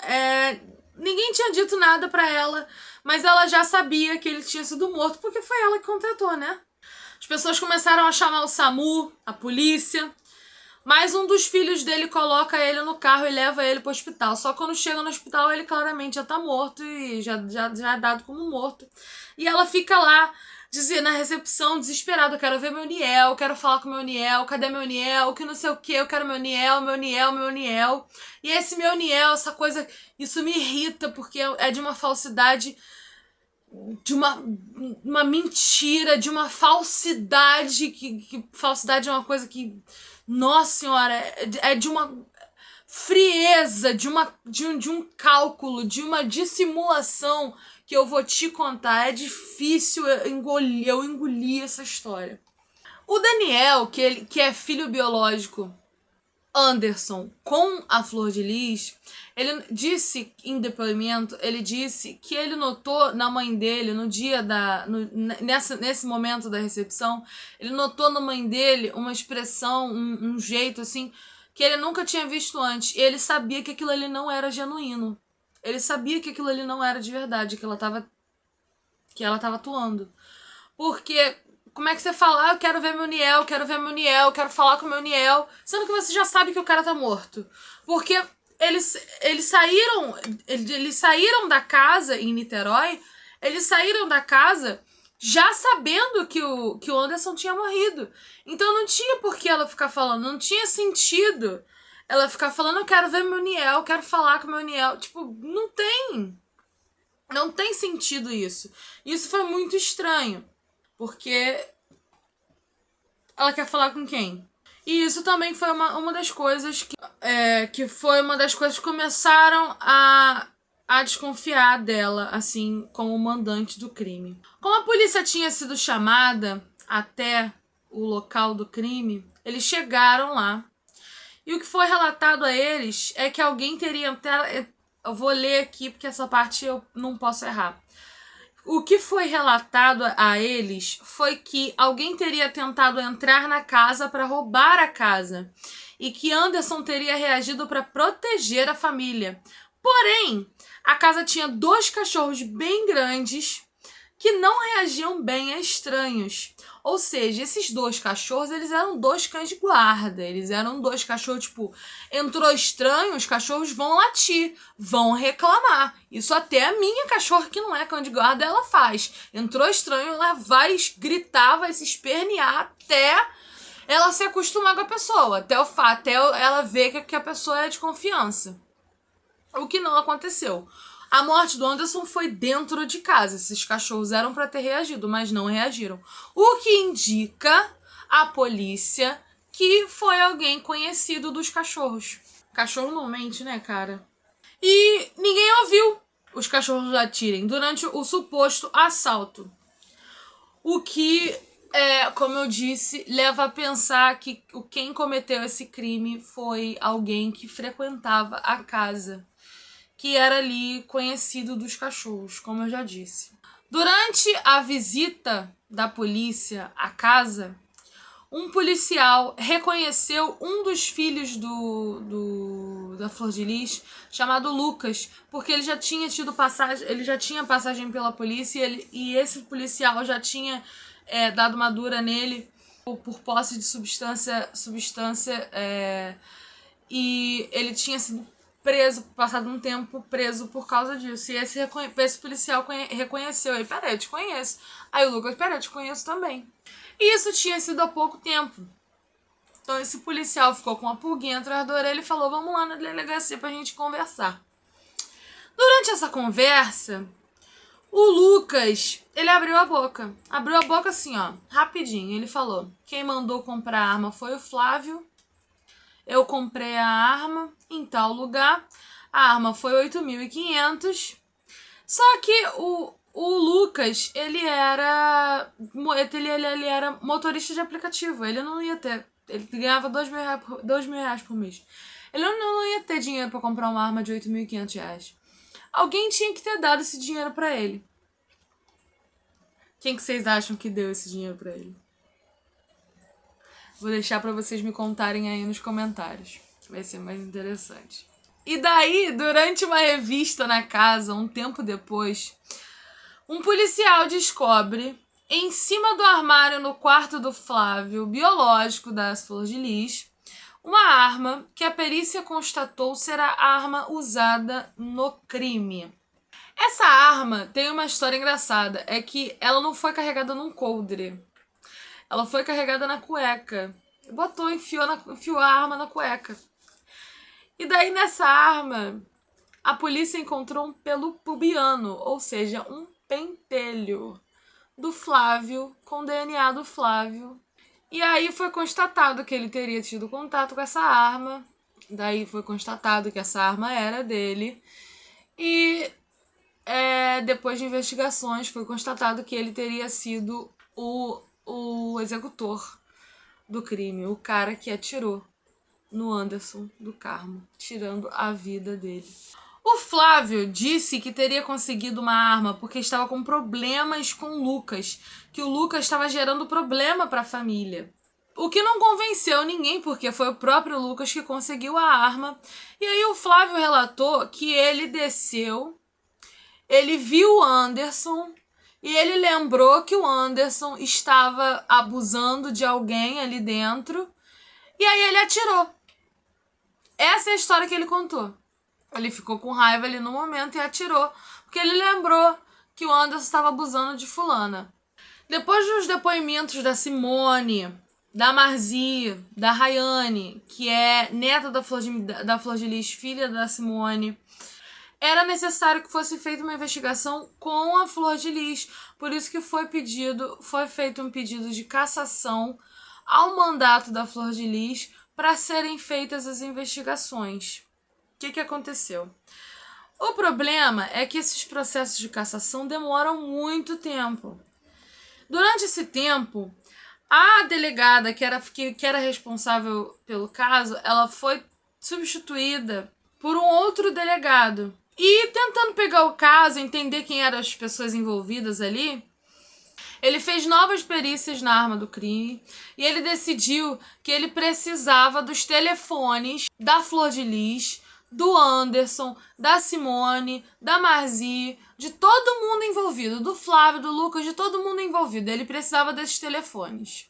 S1: ninguém tinha dito nada pra ela, mas ela já sabia que ele tinha sido morto, porque foi ela que contratou, né? As pessoas começaram a chamar o SAMU, a polícia, mas um dos filhos dele coloca ele no carro e leva ele pro hospital. Só quando chega no hospital, ele claramente já tá morto e já é dado como morto. E ela fica lá, na recepção, desesperada: "Eu quero ver meu Niel, quero falar com meu Niel, cadê meu Niel, que não sei o que, eu quero meu Niel, meu Niel, meu Niel." E esse meu Niel, essa coisa, isso me irrita, porque é de uma falsidade, de uma mentira, de uma falsidade, que falsidade é uma coisa que, nossa senhora, é de uma frieza, de um cálculo, de uma dissimulação que eu vou te contar. É difícil eu engolir essa história. O Daniel, que é filho biológico Anderson com a Flor de Lis, ele disse em depoimento, ele disse que ele notou na mãe dele, no dia nesse momento da recepção, ele notou na mãe dele uma expressão, um jeito assim, que ele nunca tinha visto antes. E ele sabia que aquilo ali não era genuíno. Ele sabia que aquilo ali não era de verdade, que ela tava atuando. Porque como é que você fala: "Eu quero ver meu Niel, quero ver meu Niel, quero falar com meu Niel", sendo que você já sabe que o cara tá morto? Porque eles saíram da casa em Niterói, eles saíram da casa já sabendo que o Anderson tinha morrido. Então não tinha por que ela ficar falando, não tinha sentido ela ficar falando: "Eu quero ver meu Niel, quero falar com meu Niel." Tipo, não tem. Não tem sentido isso. Isso foi muito estranho. Porque ela quer falar com quem? E isso também foi uma das coisas que foi uma das coisas que começaram a desconfiar dela, assim, como mandante do crime. Como a polícia tinha sido chamada até o local do crime, eles chegaram lá. E o que foi relatado a eles é que alguém teria entrado. Eu vou ler aqui porque essa parte eu não posso errar. O que foi relatado a eles foi que alguém teria tentado entrar na casa para roubar a casa e que Anderson teria reagido para proteger a família. Porém, a casa tinha 2 cachorros bem grandes que não reagiam bem a estranhos. Ou seja, esses 2 cachorros, eles eram 2 cães de guarda. Eles eram 2 cachorros, tipo, entrou estranho, os cachorros vão latir, vão reclamar. Isso até a minha cachorra, que não é cão de guarda, ela faz. Entrou estranho, ela vai gritar, vai se espernear até ela se acostumar com a pessoa. Até ela ver que a pessoa é de confiança. O que não aconteceu. A morte do Anderson foi dentro de casa. Esses cachorros eram para ter reagido, mas não reagiram. O que indica a polícia que foi alguém conhecido dos cachorros. Cachorro não mente, né, cara? E ninguém ouviu os cachorros latirem durante o suposto assalto. O que, como eu disse, leva a pensar que quem cometeu esse crime foi alguém que frequentava a casa, que era ali conhecido dos cachorros, como eu já disse. Durante a visita da polícia à casa, um policial reconheceu um dos filhos da Flor de Lis, chamado Lucas, porque ele já tinha tido passagem, ele já tinha passagem pela polícia e esse policial já tinha dado uma dura nele por posse de substância e ele tinha sido preso, passado um tempo preso por causa disso. E esse policial reconheceu ele. Peraí, eu te conheço. Aí o Lucas, peraí, eu te conheço também. E isso tinha sido há pouco tempo. Então esse policial ficou com uma pulguinha atrás da orelha e falou, vamos lá na delegacia pra gente conversar. Durante essa conversa, o Lucas, ele abriu a boca. Abriu a boca assim, ó, rapidinho. Ele falou, quem mandou comprar a arma foi o Flávio. Eu comprei a arma em tal lugar. A arma foi 8.500. Só que o Lucas, ele era motorista de aplicativo. Ele não ia ter... Ele ganhava R$2.000 por mês. Ele não ia ter dinheiro para comprar uma arma de R$8.500. Alguém tinha que ter dado esse dinheiro para ele. Quem que vocês acham que deu esse dinheiro para ele? Vou deixar para vocês me contarem aí nos comentários. Vai ser mais interessante. E daí, durante uma revista na casa, um tempo depois, um policial descobre, em cima do armário no quarto do Flávio, biológico da Flor de Lis, uma arma que a perícia constatou ser a arma usada no crime. Essa arma tem uma história engraçada, é que ela não foi carregada num coldre. Ela foi carregada na cueca. Enfiou a arma na cueca. E daí nessa arma, a polícia encontrou um pelo pubiano, ou seja, um pentelho do Flávio, com DNA do Flávio. E aí foi constatado que ele teria tido contato com essa arma. Daí foi constatado que essa arma era dele. E depois de investigações foi constatado que ele teria sido o executor do crime, o cara que atirou no Anderson do Carmo, tirando a vida dele. O Flávio disse que teria conseguido uma arma porque estava com problemas com o Lucas, que o Lucas estava gerando problema para a família. O que não convenceu ninguém, porque foi o próprio Lucas que conseguiu a arma. E aí o Flávio relatou que ele desceu, ele viu o Anderson e ele lembrou que o Anderson estava abusando de alguém ali dentro. E aí ele atirou. Essa é a história que ele contou. Ele ficou com raiva ali no momento e atirou, porque ele lembrou que o Anderson estava abusando de fulana. Depois dos depoimentos da Simone, da Marzi, da Rayane, que é neta da Flor de Lis, filha da Simone, era necessário que fosse feita uma investigação com a Flor de Lis. Por isso que foi feito um pedido de cassação ao mandato da Flor de Lis para serem feitas as investigações. O que aconteceu? O problema é que esses processos de cassação demoram muito tempo. Durante esse tempo, a delegada que era responsável pelo caso, ela foi substituída por um outro delegado. E tentando pegar o caso, entender quem eram as pessoas envolvidas ali, ele fez novas perícias na arma do crime e ele decidiu que ele precisava dos telefones da Flor de Lis, do Anderson, da Simone, da Marzi, de todo mundo envolvido, do Flávio, do Lucas, de todo mundo envolvido. Ele precisava desses telefones.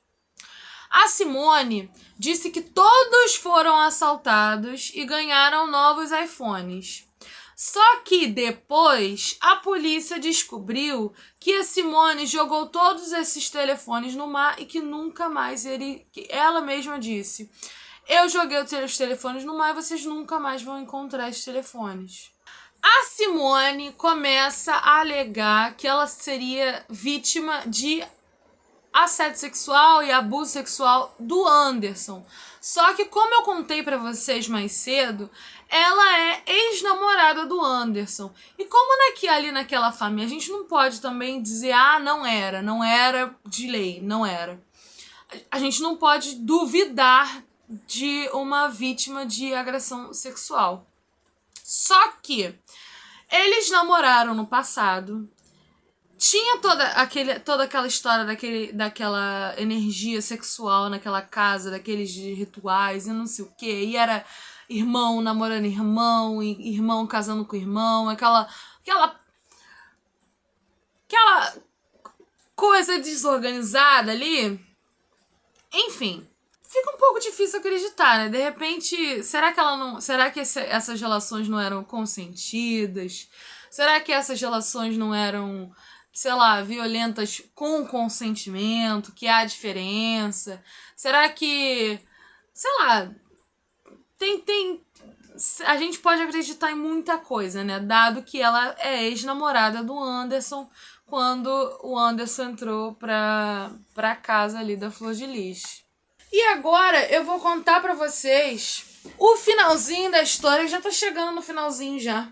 S1: A Simone disse que todos foram assaltados e ganharam novos iPhones. Só que depois a polícia descobriu que a Simone jogou todos esses telefones no mar e que nunca mais que ela mesma disse: eu joguei os telefones no mar e vocês nunca mais vão encontrar esses telefones. A Simone começa a alegar que ela seria vítima de assédio sexual e abuso sexual do Anderson. Só que, como eu contei pra vocês mais cedo, ela é ex-namorada do Anderson. E como ali naquela família, a gente não pode também dizer, não era de lei, não era. A gente não pode duvidar de uma vítima de agressão sexual. Só que eles namoraram no passado. Tinha toda aquela história daquela energia sexual naquela casa, daqueles rituais e não sei o quê. E era irmão namorando irmão, e irmão casando com irmão, aquela coisa desorganizada ali. Enfim, fica um pouco difícil acreditar, né? De repente, será que essas relações não eram consentidas? Será que essas relações não eram, sei lá, violentas com consentimento, que há diferença? Será que, sei lá, a gente pode acreditar em muita coisa, né? Dado que ela é ex-namorada do Anderson quando o Anderson entrou pra casa ali da Flor de Lis. E agora eu vou contar pra vocês o finalzinho da história, já tá chegando no finalzinho já.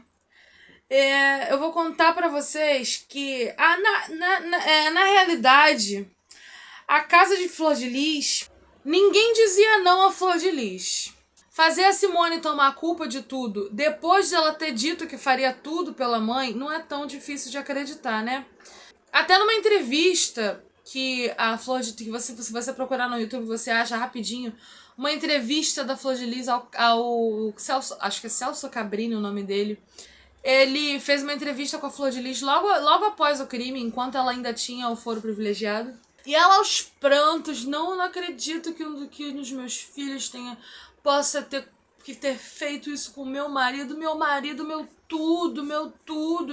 S1: Eu vou contar pra vocês que na realidade a casa de Flor de Lis, ninguém dizia não a Flor de Lis. Fazer a Simone tomar a culpa de tudo depois de ela ter dito que faria tudo pela mãe não é tão difícil de acreditar, né? Até numa entrevista que a Flor de Lis, se você procurar no YouTube, você acha rapidinho, uma entrevista da Flor de Lis ao Celso, acho que é Celso Cabrini o nome dele. Ele fez uma entrevista com a Flor de Lis logo após o crime, enquanto ela ainda tinha o foro privilegiado. E ela aos prantos, não acredito que um dos meus filhos possa ter feito isso com meu marido, meu tudo,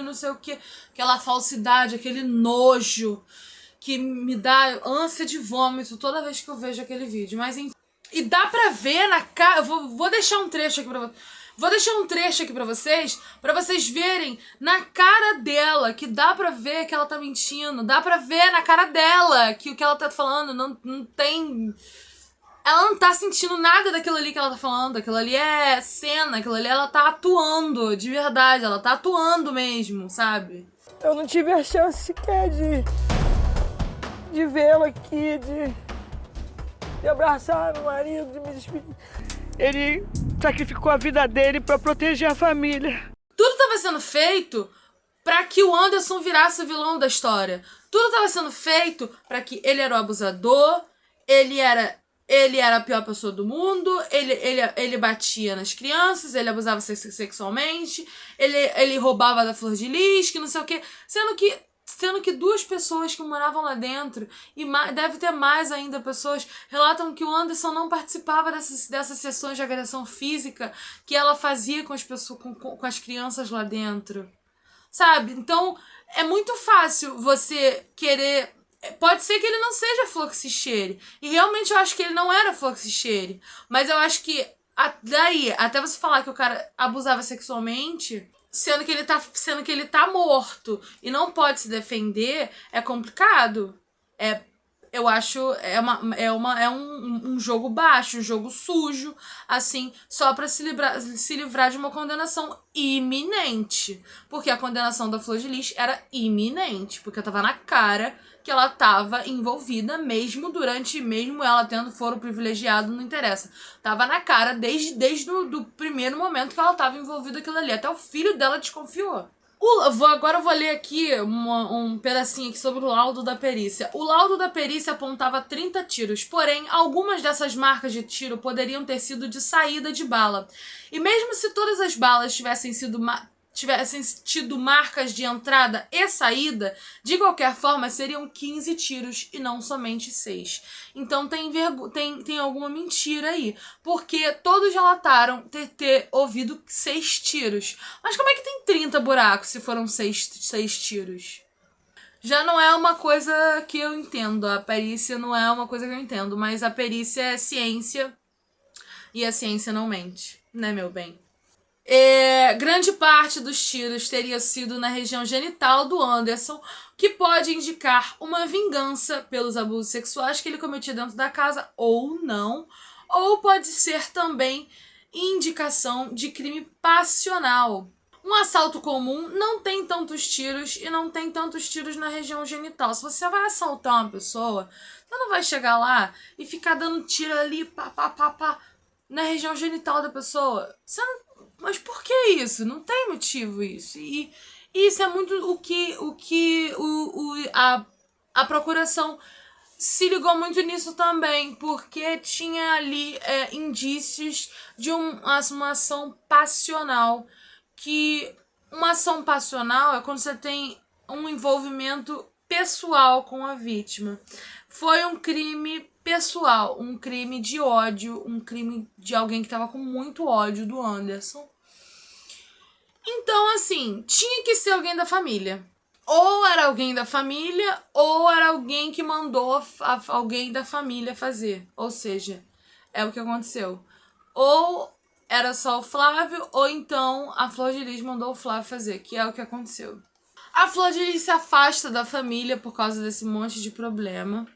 S1: não sei o que. Aquela falsidade, aquele nojo que me dá ânsia de vômito toda vez que eu vejo aquele vídeo. Mas enfim. E dá pra ver na cara. Vou deixar um trecho aqui pra vocês. Vou deixar um trecho aqui pra vocês verem na cara dela, que dá pra ver que ela tá mentindo, dá pra ver na cara dela que o que ela tá falando não tem... Ela não tá sentindo nada daquilo ali que ela tá falando, aquilo ali é cena, aquilo ali ela tá atuando, de verdade, ela tá atuando mesmo, sabe?
S2: Eu não tive a chance sequer de vê-lo aqui, de abraçar meu marido, de me despedir. Ele sacrificou a vida dele pra proteger a família.
S1: Tudo estava sendo feito pra que o Anderson virasse o vilão da história. Tudo estava sendo feito pra que ele era o abusador, ele era a pior pessoa do mundo, ele batia nas crianças, ele abusava sexualmente, ele roubava da Flor de Lis, que não sei o quê. Sendo que duas pessoas que moravam lá dentro, e deve ter mais ainda pessoas, relatam que o Anderson não participava dessas sessões de agressão física que ela fazia com as pessoas, com as crianças lá dentro. Sabe? Então, é muito fácil você querer... Pode ser que ele não seja flor que se cheire. E realmente eu acho que ele não era flor que se cheire. Mas eu acho que daí, até você falar que o cara abusava sexualmente... Sendo que ele tá morto e não pode se defender, é complicado. eu acho é um jogo baixo, um jogo sujo, assim, só pra se livrar de uma condenação iminente. Porque a condenação da Flor de Lis era iminente, porque tava na cara que ela tava envolvida, mesmo ela tendo foro privilegiado, não interessa. Tava na cara desde o primeiro momento que ela tava envolvida aquilo ali. Até o filho dela desconfiou. Agora eu vou ler aqui um pedacinho aqui sobre o laudo da perícia. O laudo da perícia apontava 30 tiros, porém, algumas dessas marcas de tiro poderiam ter sido de saída de bala. E mesmo se todas as balas tivessem tido marcas de entrada e saída, de qualquer forma seriam 15 tiros e não somente 6. Então tem alguma mentira aí, porque todos relataram ter ouvido 6 tiros. Mas como é que tem 30 buracos se foram 6 tiros? Já não é uma coisa que eu entendo, a perícia não é uma coisa que eu entendo, mas a perícia é ciência e a ciência não mente, né, meu bem? Grande parte dos tiros teria sido na região genital do Anderson, que pode indicar uma vingança pelos abusos sexuais que ele cometia dentro da casa ou não, ou pode ser também indicação de crime passional. Um assalto comum não tem tantos tiros e não tem tantos tiros na região genital. Se você vai assaltar uma pessoa, você não vai chegar lá e ficar dando tiro ali, pá, na região genital da pessoa. Mas por que isso? Não tem motivo isso. E isso é muito a procuração se ligou muito nisso também, porque tinha ali indícios de uma ação passional. Que uma ação passional é quando você tem um envolvimento pessoal com a vítima. Foi um crime pessoal, um crime de ódio, um crime de alguém que estava com muito ódio do Anderson. Então, assim, tinha que ser alguém da família. Ou era alguém da família, ou era alguém que mandou alguém da família fazer. Ou seja, é o que aconteceu. Ou era só o Flávio, ou então a Flor de Lis mandou o Flávio fazer, que é o que aconteceu. A Flor de Lis se afasta da família por causa desse monte de problema.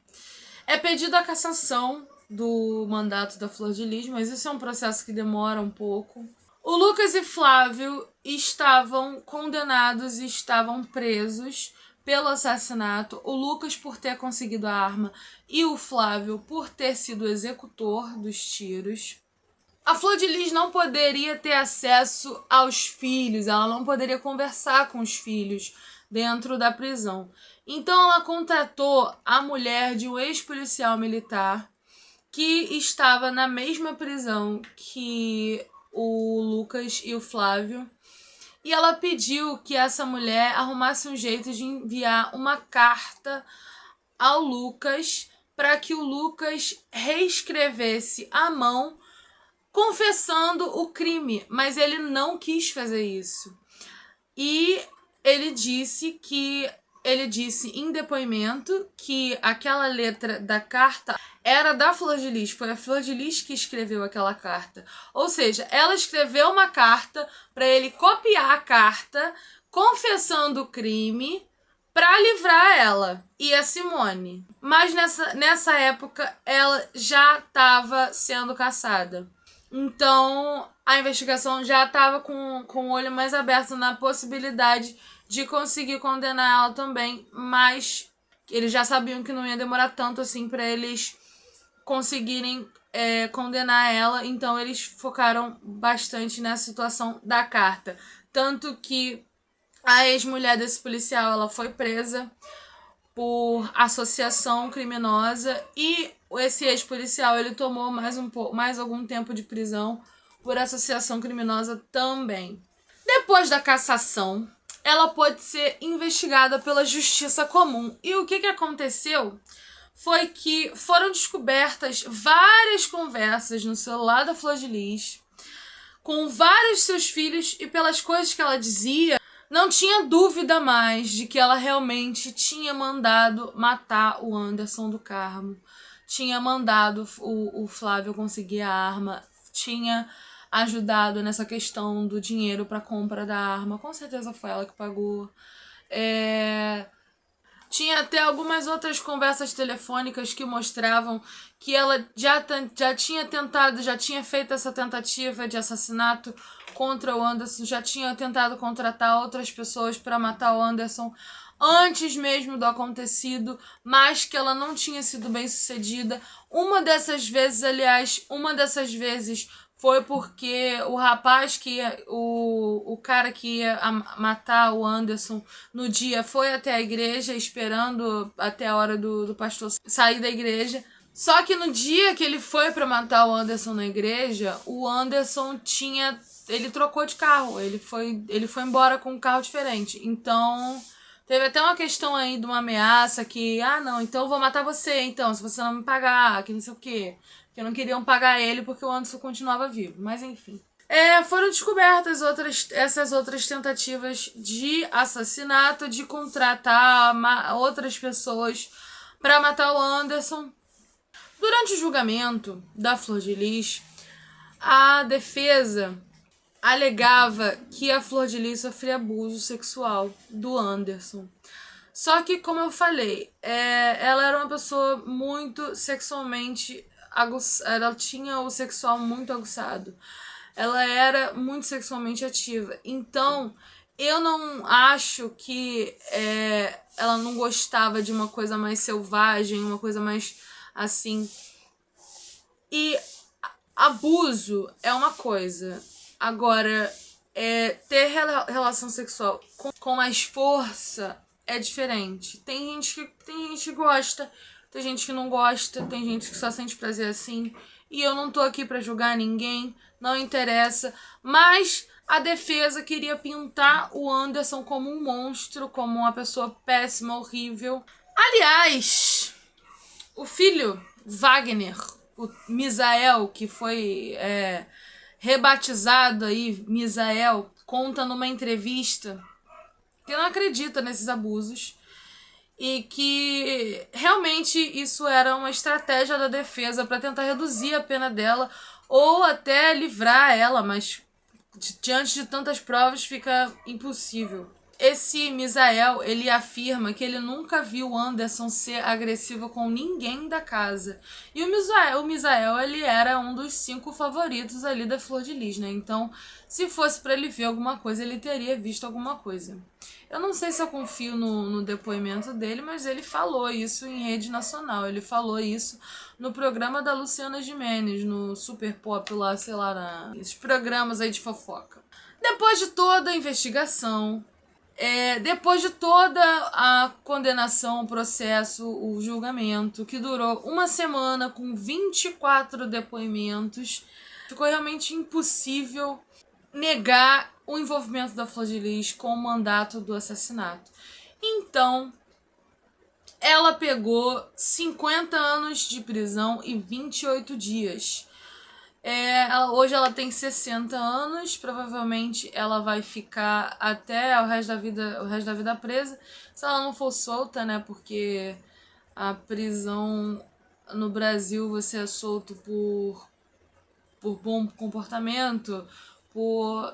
S1: É pedido a cassação do mandato da Flor de Lis, mas isso é um processo que demora um pouco. O Lucas e Flávio estavam condenados e estavam presos pelo assassinato. O Lucas por ter conseguido a arma e o Flávio por ter sido o executor dos tiros. A Flor de Lis não poderia ter acesso aos filhos, ela não poderia conversar com os filhos dentro da prisão. Então ela contratou a mulher de um ex-policial militar que estava na mesma prisão que o Lucas e o Flávio. E ela pediu que essa mulher arrumasse um jeito de enviar uma carta ao Lucas para que o Lucas reescrevesse à mão confessando o crime, mas ele não quis fazer isso. E ele disse em depoimento que aquela letra da carta era da Flor de Lis, foi a Flor de Lis que escreveu aquela carta. Ou seja, ela escreveu uma carta para ele copiar a carta, confessando o crime, para livrar ela e a Simone. Mas nessa época ela já estava sendo caçada. Então, a investigação já estava com o olho mais aberto na possibilidade de conseguir condenar ela também, mas eles já sabiam que não ia demorar tanto assim para eles conseguirem condenar ela, então eles focaram bastante nessa situação da carta. Tanto que a ex-mulher desse policial ela foi presa por associação criminosa e esse ex-policial ele tomou mais algum tempo de prisão por associação criminosa também. Depois da cassação, ela pode ser investigada pela justiça comum. E o que aconteceu foi que foram descobertas várias conversas no celular da Flor de Lis com vários seus filhos e pelas coisas que ela dizia, não tinha dúvida mais de que ela realmente tinha mandado matar o Anderson do Carmo. Tinha mandado o Flávio conseguir a arma. Tinha ajudado nessa questão do dinheiro para compra da arma. Com certeza foi ela que pagou. Tinha até algumas outras conversas telefônicas que mostravam que ela já tinha tentado, já tinha feito essa tentativa de assassinato contra o Anderson, já tinha tentado contratar outras pessoas para matar o Anderson antes mesmo do acontecido, mas que ela não tinha sido bem sucedida. Uma dessas vezes foi porque o rapaz o cara que ia matar o Anderson no dia foi até a igreja, esperando até a hora do pastor sair da igreja. Só que no dia que ele foi para matar o Anderson na igreja, o Anderson ele trocou de carro, ele foi embora com um carro diferente. Então, teve até uma questão aí de uma ameaça que, não, então eu vou matar você, então, se você não me pagar, que não sei o quê. Que não queriam pagar ele porque o Anderson continuava vivo. Mas enfim. Foram descobertas essas outras tentativas de assassinato, de contratar outras pessoas para matar o Anderson. Durante o julgamento da Flor de Lis, a defesa alegava que a Flor de Lis sofria abuso sexual do Anderson. Só que, como eu falei, ela era uma pessoa muito sexualmente aguçada, ela tinha o sexual muito aguçado. Ela era muito sexualmente ativa. Então, eu não acho que ela não gostava de uma coisa mais selvagem, uma coisa mais assim. E abuso é uma coisa. Agora, ter relação sexual com mais força é diferente. Tem gente que gosta, tem gente que não gosta, tem gente que só sente prazer assim. E eu não tô aqui pra julgar ninguém, não interessa. Mas a defesa queria pintar o Anderson como um monstro, como uma pessoa péssima, horrível. Aliás, o filho Wagner, o Misael, que foi rebatizado aí, Misael, conta numa entrevista que não acredita nesses abusos e que realmente isso era uma estratégia da defesa para tentar reduzir a pena dela ou até livrar ela, mas diante de tantas provas fica impossível. Esse Misael, ele afirma que ele nunca viu o Anderson ser agressivo com ninguém da casa. E o Misael, ele era um dos 5 favoritos ali da Flor de Lis, né? Então, se fosse para ele ver alguma coisa, ele teria visto alguma coisa. Eu não sei se eu confio no depoimento dele, mas ele falou isso em rede nacional. Ele falou isso no programa da Luciana Gimenez, no Super Pop lá, sei lá, esses programas aí de fofoca. Depois de toda a investigação, depois de toda a condenação, o processo, o julgamento, que durou uma semana com 24 depoimentos, ficou realmente impossível negar o envolvimento da Flor de Lis com o mandato do assassinato. Então, ela pegou 50 anos de prisão e 28 dias. Hoje ela tem 60 anos, provavelmente ela vai ficar até o resto da vida presa, se ela não for solta, né? Porque a prisão no Brasil você é solto por bom comportamento, por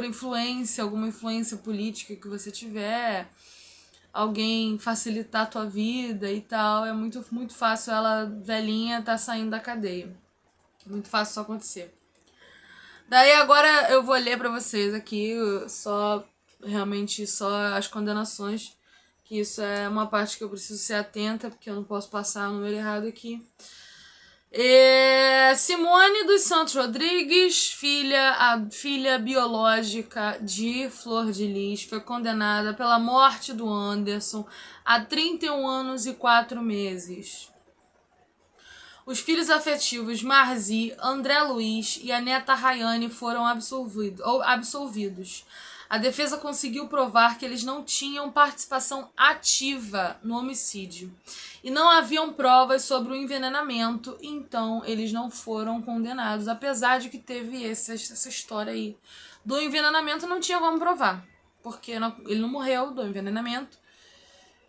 S1: influência, alguma influência política que você tiver, alguém facilitar a tua vida e tal. É muito, muito fácil ela, velhinha, tá saindo da cadeia. Muito fácil isso acontecer. Daí agora eu vou ler pra vocês aqui realmente só as condenações, que isso é uma parte que eu preciso ser atenta, porque eu não posso passar o número errado aqui. Simone dos Santos Rodrigues, a filha biológica de Flor de Lis, foi condenada pela morte do Anderson a 31 anos e 4 meses. Os filhos afetivos Marzi, André Luiz e a neta Rayane foram absolvidos. A defesa conseguiu provar que eles não tinham participação ativa no homicídio e não haviam provas sobre o envenenamento, então eles não foram condenados, apesar de que teve essa história aí do envenenamento. Não tinha como provar, porque ele não morreu do envenenamento.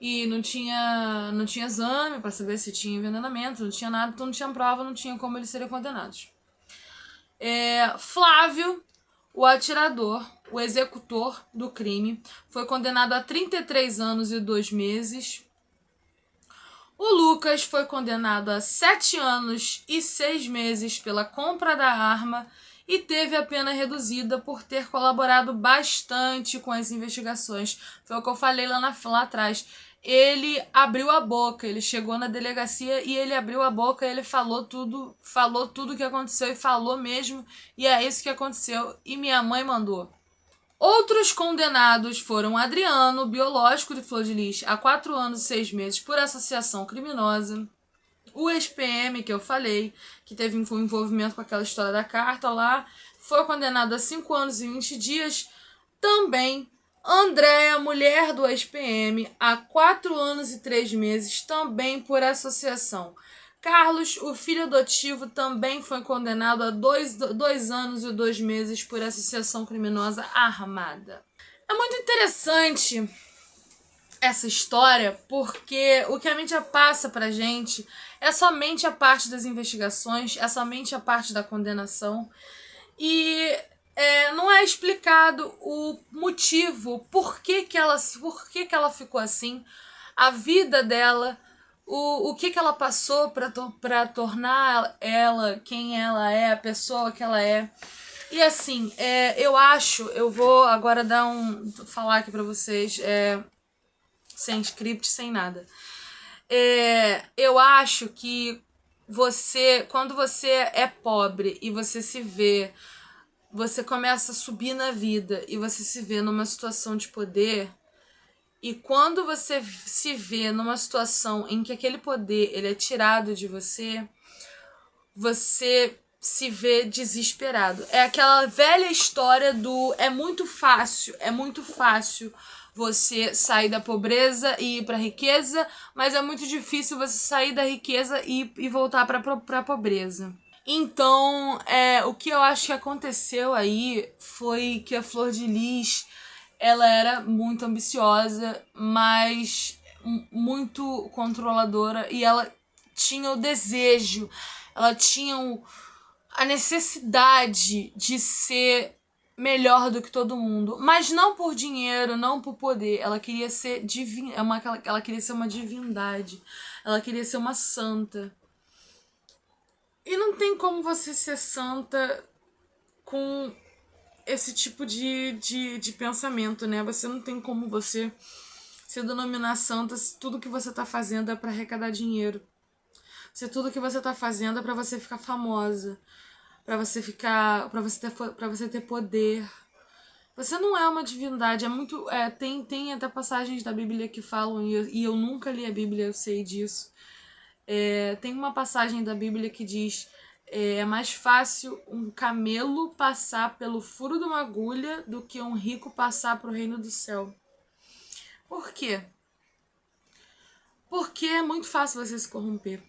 S1: E não tinha exame para saber se tinha envenenamento, não tinha nada, então não tinha prova, não tinha como eles serem condenados. Flávio, o atirador, o executor do crime, foi condenado a 33 anos e 2 meses. O Lucas foi condenado a 7 anos e 6 meses pela compra da arma e teve a pena reduzida por ter colaborado bastante com as investigações. Foi o que eu falei lá atrás. Ele abriu a boca, ele chegou na delegacia e ele abriu a boca, ele falou tudo o que aconteceu e falou mesmo, e é isso que aconteceu e minha mãe mandou. Outros condenados foram Adriano, biológico de Flor de Lis, a 4 anos e 6 meses por associação criminosa. O ex-PM, que eu falei, que teve um envolvimento com aquela história da carta lá, foi condenado a 5 anos e 20 dias. Também Andréa, mulher do ex-PM, a 4 anos e 3 meses, também por associação. Carlos, o filho adotivo, também foi condenado a 2 anos e 2 meses por associação criminosa armada. É muito interessante essa história, porque o que a mídia passa pra gente é somente a parte das investigações, é somente a parte da condenação, e não é explicado o motivo, por que ela ficou assim, a vida dela, o que ela passou para tornar ela quem ela é, a pessoa que ela é. E assim, eu vou agora falar aqui para vocês, sem script, sem nada. Eu acho que quando você é pobre e você se vê, você começa a subir na vida e você se vê numa situação de poder, e quando você se vê numa situação em que aquele poder ele é tirado de você, você se vê desesperado. É aquela velha história do é muito fácil você sair da pobreza e ir para a riqueza, mas é muito difícil você sair da riqueza e voltar para a pobreza. Então, o que eu acho que aconteceu aí foi que a Flor de Lis, ela era muito ambiciosa, mas muito controladora, e ela tinha o desejo, ela tinha a necessidade de ser melhor do que todo mundo, mas não por dinheiro, não por poder. Ela queria ser ela queria ser uma divindade, ela queria ser uma santa. E não tem como você ser santa com esse tipo de pensamento, né? Você não tem como você se denominar santa se tudo que você tá fazendo é pra arrecadar dinheiro. Se tudo que você tá fazendo é pra você ficar famosa, pra você ter poder. Você não é uma divindade, tem até passagens da Bíblia que falam, e eu nunca li a Bíblia, eu sei disso. Tem uma passagem da Bíblia que diz: é mais fácil um camelo passar pelo furo de uma agulha do que um rico passar para o reino do céu. Por quê? Porque é muito fácil você se corromper.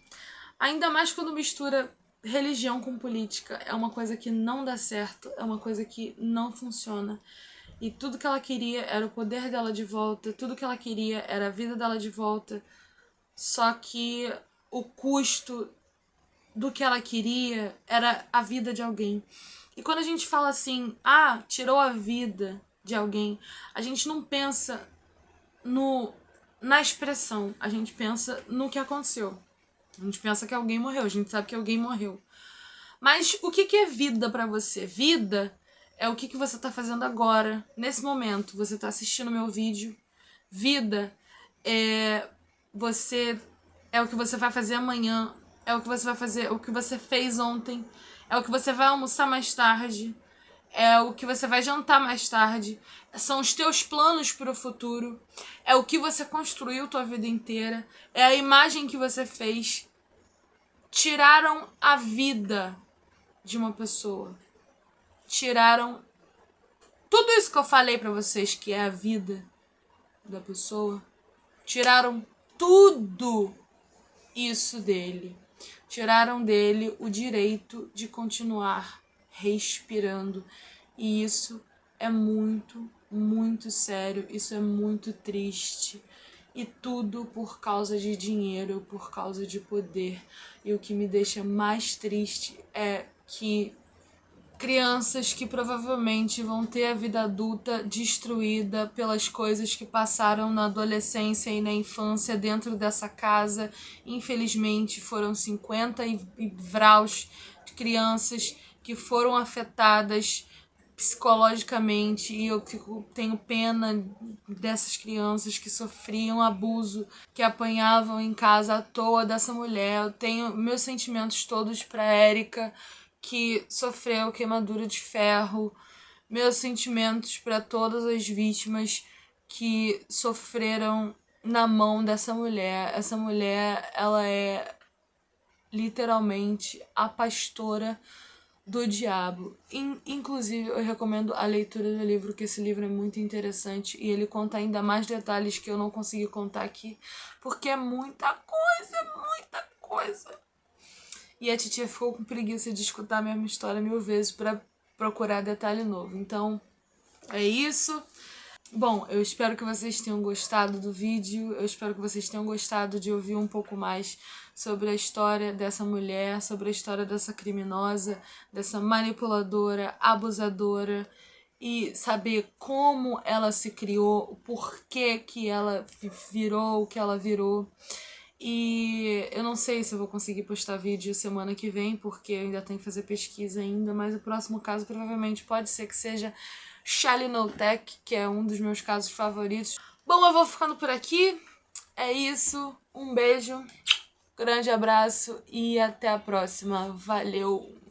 S1: Ainda mais quando mistura religião com política. É uma coisa que não dá certo, é uma coisa que não funciona. E tudo que ela queria era o poder dela de volta, tudo que ela queria era a vida dela de volta. Só que o custo do que ela queria era a vida de alguém. E quando a gente fala assim, tirou a vida de alguém, a gente não pensa na expressão, a gente pensa no que aconteceu. A gente pensa que alguém morreu, a gente sabe que alguém morreu. Mas o que é vida pra você? Vida é o que você tá fazendo agora, nesse momento. Você tá assistindo meu vídeo. Vida é o que você vai fazer amanhã, é o que você vai fazer, o que você fez ontem, é o que você vai almoçar mais tarde, é o que você vai jantar mais tarde, são os teus planos para o futuro, é o que você construiu tua vida inteira, é a imagem que você fez. Tiraram a vida de uma pessoa, tiraram tudo isso que eu falei para vocês que é a vida da pessoa, tiraram tudo isso dele. Tiraram dele o direito de continuar respirando. E isso é muito, muito sério. Isso é muito triste. E tudo por causa de dinheiro, por causa de poder. E o que me deixa mais triste é que crianças que provavelmente vão ter a vida adulta destruída pelas coisas que passaram na adolescência e na infância dentro dessa casa. Infelizmente, foram 50 e vraus de crianças que foram afetadas psicologicamente, e eu tenho pena dessas crianças que sofriam abuso, que apanhavam em casa à toa dessa mulher. Eu tenho meus sentimentos todos para Érica, que sofreu queimadura de ferro, meus sentimentos para todas as vítimas que sofreram na mão dessa mulher. Essa mulher, ela é literalmente a pastora do diabo. Inclusive, eu recomendo a leitura do livro, que esse livro é muito interessante e ele conta ainda mais detalhes que eu não consegui contar aqui, porque é muita coisa. E a titia ficou com preguiça de escutar a mesma história 1000 vezes para procurar detalhe novo. Então, é isso. Bom, eu espero que vocês tenham gostado do vídeo, eu espero que vocês tenham gostado de ouvir um pouco mais sobre a história dessa mulher, sobre a história dessa criminosa, dessa manipuladora, abusadora, e saber como ela se criou, o porquê que ela virou o que ela virou. E eu não sei se eu vou conseguir postar vídeo semana que vem, porque eu ainda tenho que fazer pesquisa ainda, mas o próximo caso provavelmente pode ser que seja Chalinotech, que é um dos meus casos favoritos. Bom, eu vou ficando por aqui. É isso. Um beijo, grande abraço e até a próxima. Valeu!